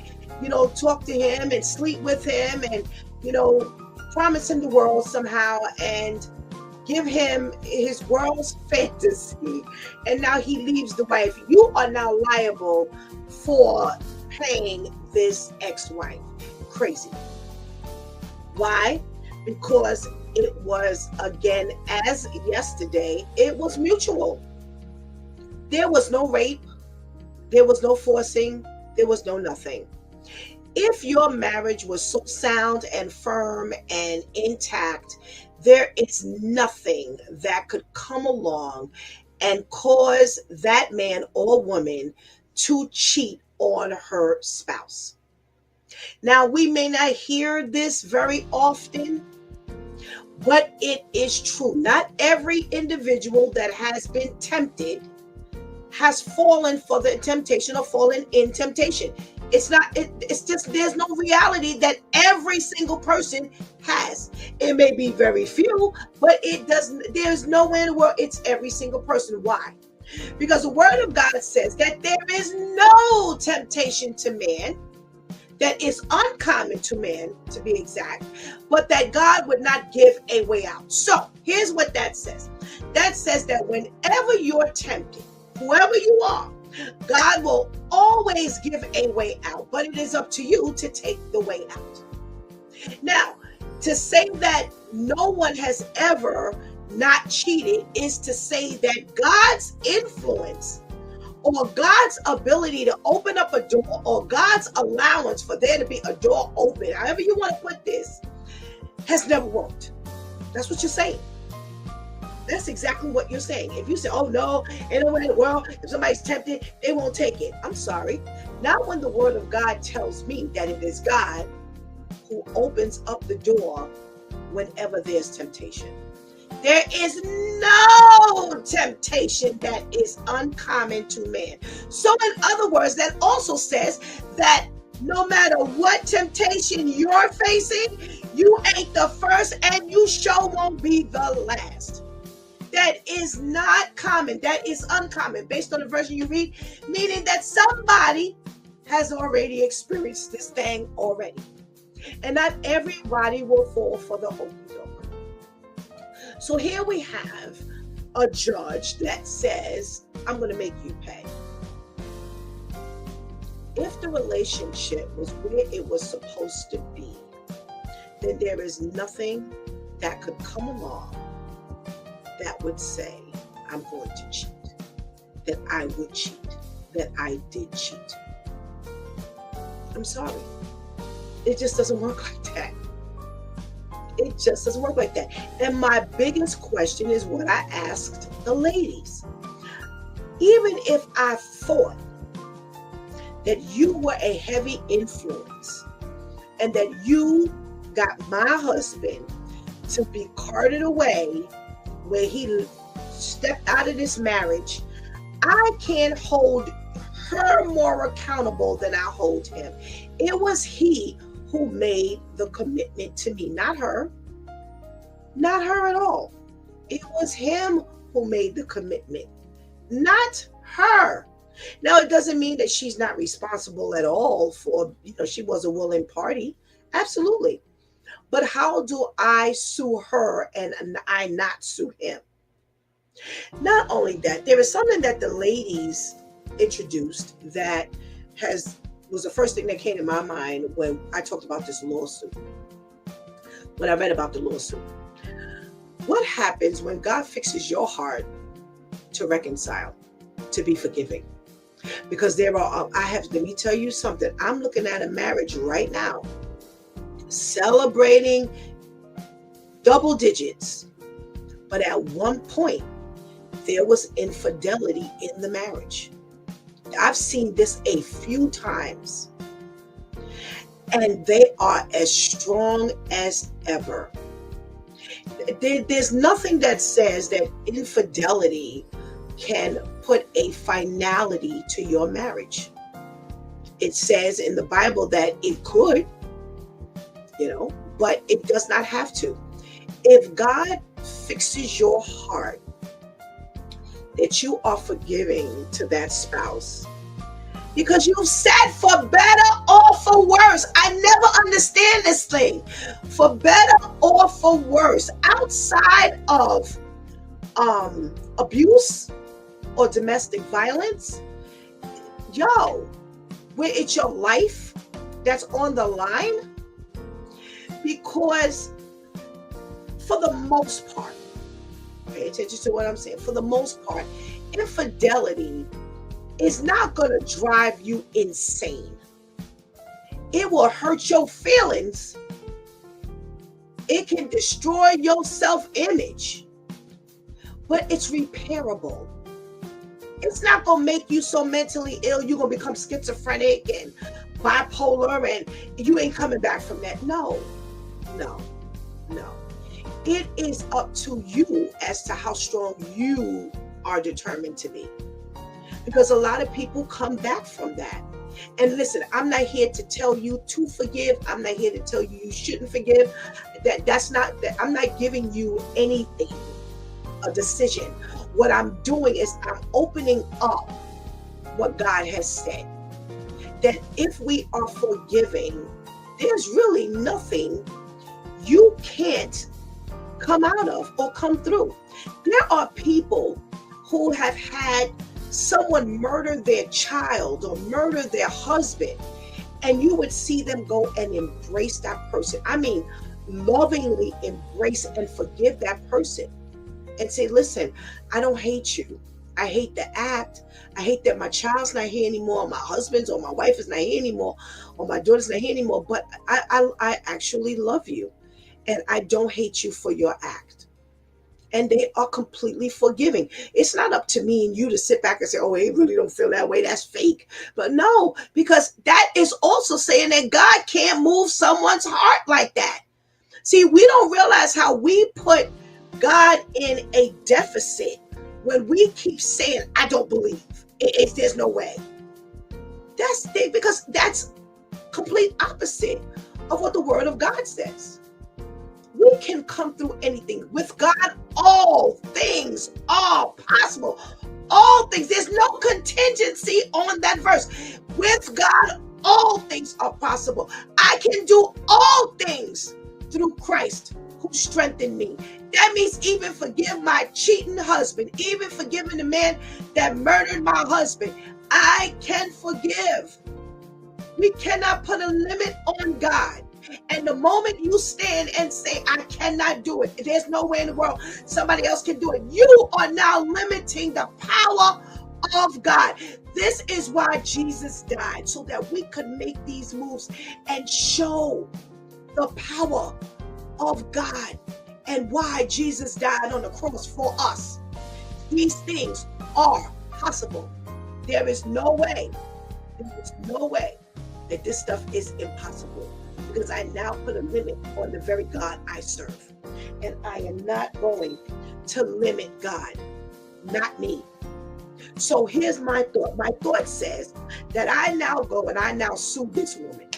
talk to him and sleep with him and, promise him the world somehow and give him his world's fantasy, and now he leaves the wife, you are now liable for paying this ex-wife. Crazy. Why? Because it was, again, as yesterday, it was mutual. There was no rape. There was no forcing. There was no nothing. If your marriage was so sound and firm and intact, there is nothing that could come along and cause that man or woman to cheat on her spouse. Now, we may not hear this very often, but it is true. Not every individual that has been tempted has fallen for the temptation or fallen in temptation. It's just there's no reality that every single person has. It may be very few, but there's nowhere in the world it's every single person. Why? Because the word of God says that there is no temptation to man that is uncommon to man, to be exact, but that God would not give a way out. So here's what that says. That says that whenever you're tempted, whoever you are, God will always give a way out, but it is up to you to take the way out. Now, to say that no one has ever not cheated is to say that God's influence or God's ability to open up a door or God's allowance for there to be a door open, however you want to put this, has never worked. That's what you're saying. That's exactly what you're saying. If you say, oh no, ain't no way in the world, if somebody's tempted, they won't take it. I'm sorry. Not when the word of God tells me that it is God who opens up the door whenever there's temptation. There is no temptation that is uncommon to man. So in other words, that also says that no matter what temptation you're facing, you ain't the first and you sure won't be the last. That is not common. That is uncommon based on the version you read, meaning that somebody has already experienced this thing already. And not everybody will fall for the okey doke. So here we have a judge that says, I'm going to make you pay. If the relationship was where it was supposed to be, then there is nothing that could come along that would say, I'm going to cheat, that I would cheat, that I did cheat. I'm sorry. It just doesn't work like that. It just doesn't work like that. And my biggest question is what I asked the ladies. Even if I thought that you were a heavy influence and that you got my husband to be carted away where he stepped out of this marriage, I can't hold her more accountable than I hold him. It was he who made the commitment to me, not her. Not her at all. It was him who made the commitment, not her. Now, it doesn't mean that she's not responsible at all for, she was a willing party. Absolutely. But how do I sue her and I not sue him? Not only that, there is something that the ladies introduced that has was the first thing that came to my mind when I talked about this lawsuit. When I read about the lawsuit, what happens when God fixes your heart to reconcile, to be forgiving? Because let me tell you something. I'm looking at a marriage right now, celebrating double digits, but at one point, there was infidelity in the marriage. I've seen this a few times, and they are as strong as ever. There's nothing that says that infidelity can put a finality to your marriage. It says in the Bible that it could, but it does not have to. If God fixes your heart that you are forgiving to that spouse, because you've said for better or for worse. I never understand this thing. For better or for worse, outside of abuse or domestic violence, where it's your life that's on the line. Because for the most part, pay attention to what I'm saying, for the most part, infidelity is not going to drive you insane. It will hurt your feelings. It can destroy your self-image, but it's repairable. It's not going to make you so mentally ill you're going to become schizophrenic and bipolar and you ain't coming back from that. No. It is up to you as to how strong you are determined to be. Because a lot of people come back from that. And listen, I'm not here to tell you to forgive. I'm not here to tell you you shouldn't forgive. I'm not giving you anything, a decision. What I'm doing is I'm opening up what God has said. That if we are forgiving, there's really nothing you can't come out of or come through. There are people who have had someone murder their child or murder their husband, and you would see them go and embrace that person. I mean, lovingly embrace and forgive that person and say, listen, I don't hate you. I hate the act. I hate that my child's not here anymore, or my husband's or my wife is not here anymore, or my daughter's not here anymore, but I actually love you, and I don't hate you for your act. And they are completely forgiving. It's not up to me and you to sit back and say, oh, they really don't feel that way. That's fake. But no, because that is also saying that God can't move someone's heart like that. See, we don't realize how we put God in a deficit when we keep saying, I don't believe. There's no way. Because that's complete opposite of what the word of God says. We can come through anything. With God, all things are possible. All things. There's no contingency on that verse. With God, all things are possible. I can do all things through Christ who strengthened me. That means even forgive my cheating husband, even forgiving the man that murdered my husband. I can forgive. We cannot put a limit on God. And the moment you stand and say, I cannot do it, there's no way in the world somebody else can do it, you are now limiting the power of God. This is why Jesus died, so that we could make these moves and show the power of God and why Jesus died on the cross for us. These things are possible. There is no way that this stuff is impossible, because I now put a limit on the very God I serve. And I am not going to limit God, not me. So here's my thought. My thought says that I now go and I now sue this woman.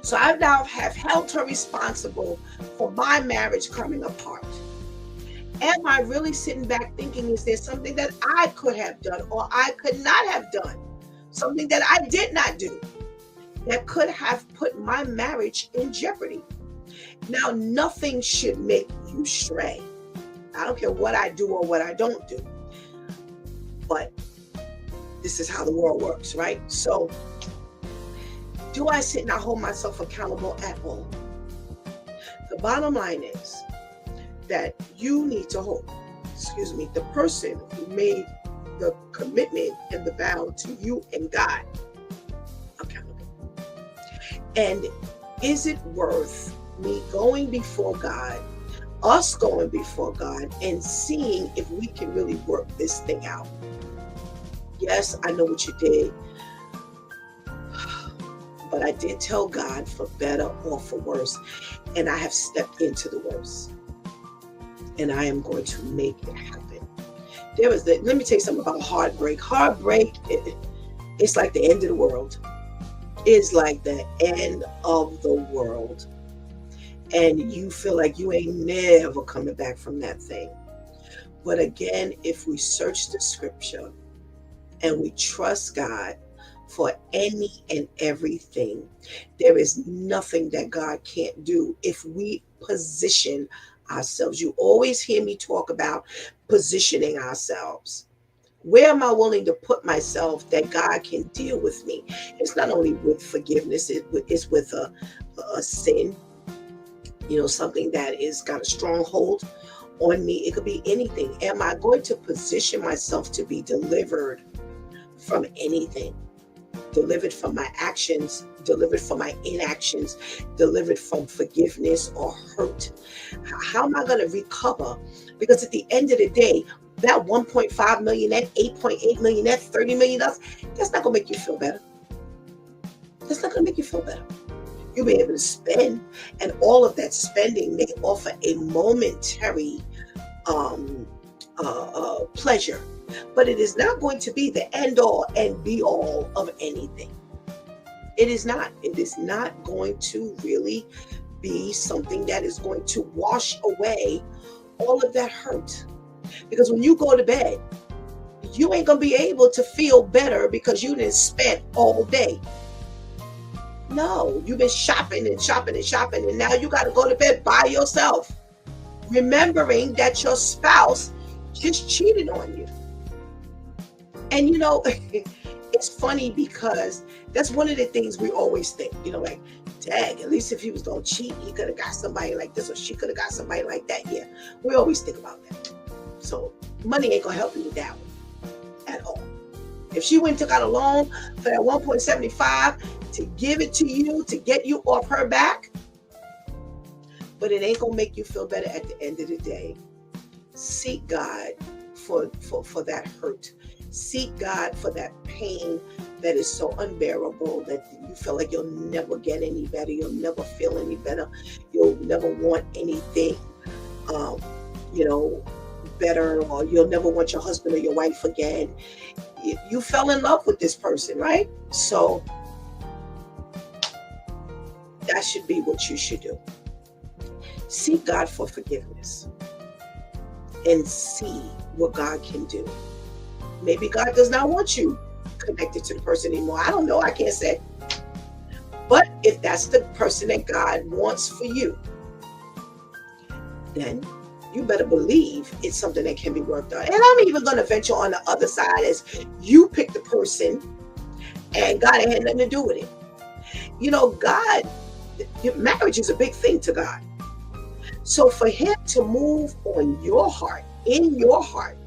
So I now have held her responsible for my marriage coming apart. Am I really sitting back thinking, is there something that I could have done or I could not have done? Something that I did not do that could have put my marriage in jeopardy? Now, nothing should make you stray. I don't care what I do or what I don't do, but this is how the world works, right? So, do I sit and I hold myself accountable at all? The bottom line is that you need to hold, the person who made the commitment and the vow to you and God accountable. And is it worth me going before God, us going before God, and seeing if we can really work this thing out? Yes, I know what you did, but I did tell God for better or for worse, and I have stepped into the worst, and I am going to make it happen. Let me tell you something about heartbreak. Heartbreak, it's like the end of the world. It's like the end of the world. And you feel like you ain't never coming back from that thing. But again, if we search the scripture and we trust God for any and everything, there is nothing that God can't do if we position ourselves. You always hear me talk about positioning ourselves. Where am I willing to put myself that God can deal with me? It's not only with forgiveness, it's with a sin, something that is got a stronghold on me. It could be anything. Am I going to position myself to be delivered from anything? Delivered from my actions, delivered from my inactions, delivered from forgiveness or hurt. How am I going to recover? Because at the end of the day, that 1.5 million, that 8.8 million, that $30 million, that's not going to make you feel better. That's not going to make you feel better. You'll be able to spend, and all of that spending may offer a momentary pleasure, but it is not going to be the end all and be all of anything. It is not. It is not going to really be something that is going to wash away all of that hurt. Because when you go to bed, you ain't going to be able to feel better because you didn't spend all day. No, you've been shopping and shopping and shopping, and now you got to go to bed by yourself, remembering that your spouse just cheated on you. And it's funny because that's one of the things we always think, like, dang, at least if he was going to cheat, he could have got somebody like this, or she could have got somebody like that. Yeah, we always think about that. So money ain't going to help you with that one at all. If she went and took out a loan for that 1.75 to give it to you, to get you off her back, but it ain't going to make you feel better at the end of the day. Seek God for that hurt. Seek God for that pain that is so unbearable that you feel like you'll never get any better. You'll never feel any better. You'll never want anything, better, or you'll never want your husband or your wife again. You fell in love with this person, right? So that should be what you should do. Seek God for forgiveness and see what God can do. Maybe God does not want you connected to the person anymore. I don't know. I can't say. But if that's the person that God wants for you, then you better believe it's something that can be worked on. And I'm even going to venture on the other side as you pick the person and God ain't had nothing to do with it. God, marriage is a big thing to God. So for him to move on your heart, in your heart,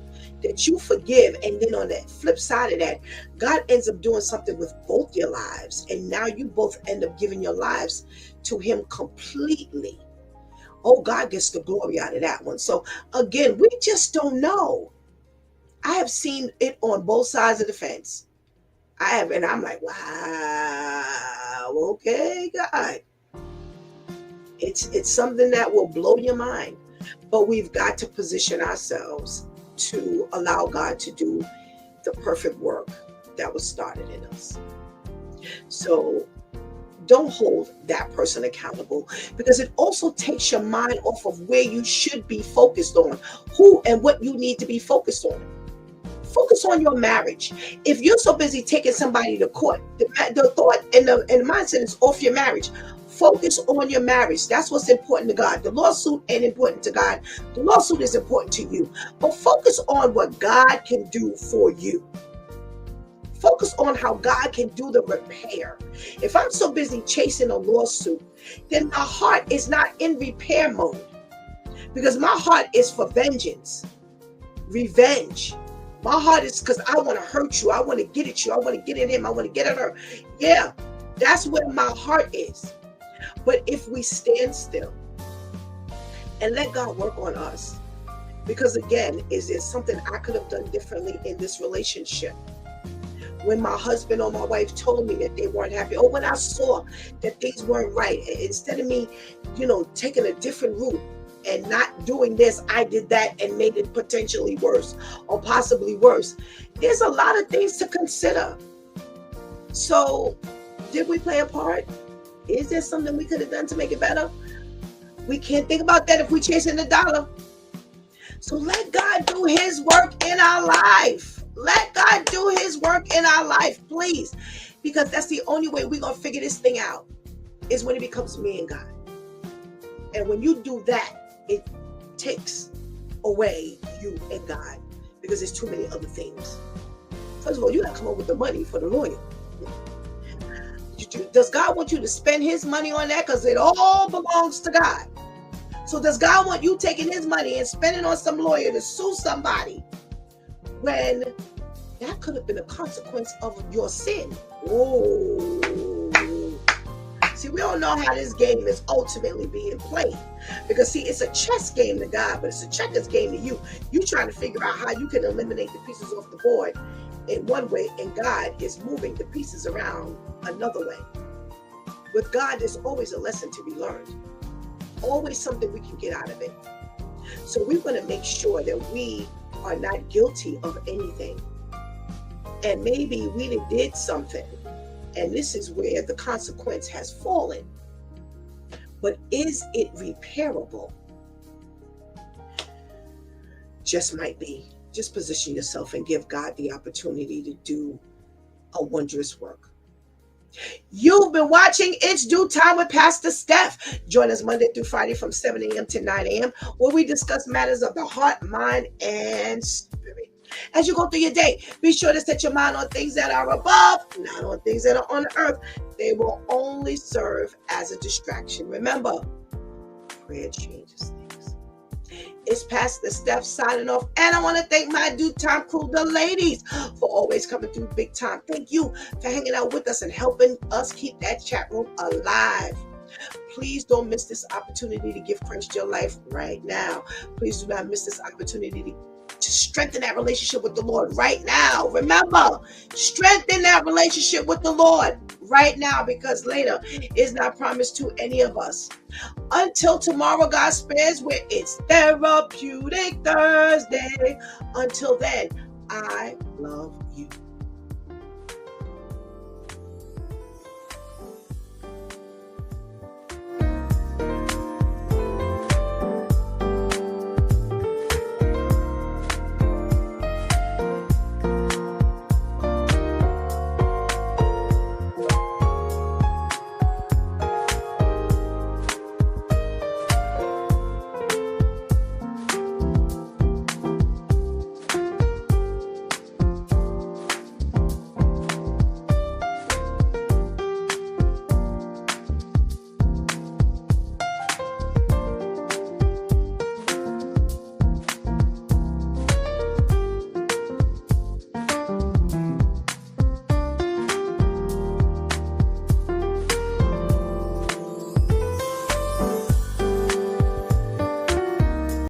that you forgive, and then on the flip side of that, God ends up doing something with both your lives, and now you both end up giving your lives to him completely. Oh, God gets the glory out of that one. So again, we just don't know. I have seen it on both sides of the fence. And I'm like, wow, okay, God. It's something that will blow your mind, but we've got to position ourselves to allow God to do the perfect work that was started in us. So don't hold that person accountable, because it also takes your mind off of where you should be focused on, who and what you need to be focused on. Focus on your marriage. If you're so busy taking somebody to court, the thought and the mindset is off your marriage. Focus on your marriage. That's what's important to God. The lawsuit ain't important to God. The lawsuit is important to you. But focus on what God can do for you. Focus on how God can do the repair. If I'm so busy chasing a lawsuit, then my heart is not in repair mode, because my heart is for vengeance, revenge. My heart is because I want to hurt you. I want to get at you. I want to get at him. I want to get at her. Yeah, that's where my heart is. But if we stand still and let God work on us, because again, is there something I could have done differently in this relationship? When my husband or my wife told me that they weren't happy, or when I saw that things weren't right, instead of me, taking a different route and not doing this, I did that and made it potentially worse or possibly worse. There's a lot of things to consider. So, did we play a part? Is there something we could have done to make it better? We can't think about that if we're chasing the dollar. So let God do his work in our life. Let God do his work in our life, please. Because that's the only way we're going to figure this thing out, is when it becomes me and God. And when you do that, it takes away you and God, because there's too many other things. First of all, you got to come up with the money for the lawyer. Does God want you to spend his money on that? Because it all belongs to God. So does God want you taking his money and spending on some lawyer to sue somebody when that could have been a consequence of your sin? Oh. See, we don't know how this game is ultimately being played. Because, see, it's a chess game to God, but it's a checkers game to you. You're trying to figure out how you can eliminate the pieces off the board in one way, and God is moving the pieces around another way. With God, there's always a lesson to be learned. Always something we can get out of it. So we want to make sure that we are not guilty of anything. And maybe we did something, and this is where the consequence has fallen. But is it repairable? Just might be. Just position yourself and give God the opportunity to do a wondrous work. You've been watching It's Due Time with Pastor Steph. Join us Monday through Friday from 7 a.m. to 9 a.m. where we discuss matters of the heart, mind, and spirit. As you go through your day, be sure to set your mind on things that are above, not on things that are on the earth. They will only serve as a distraction. Remember, prayer changes things. It's Pastor Steph signing off, and I want to thank my Due Time crew, the ladies, for always coming through big time. Thank you for hanging out with us and helping us keep that chat room alive. Please don't miss this opportunity to give Christ your life right now. Please do not miss this opportunity to strengthen that relationship with the Lord right now. Remember, strengthen that relationship with the Lord right now, because later is not promised to any of us. Until tomorrow, God spares, where it's Therapeutic Thursday. Until then, I love you.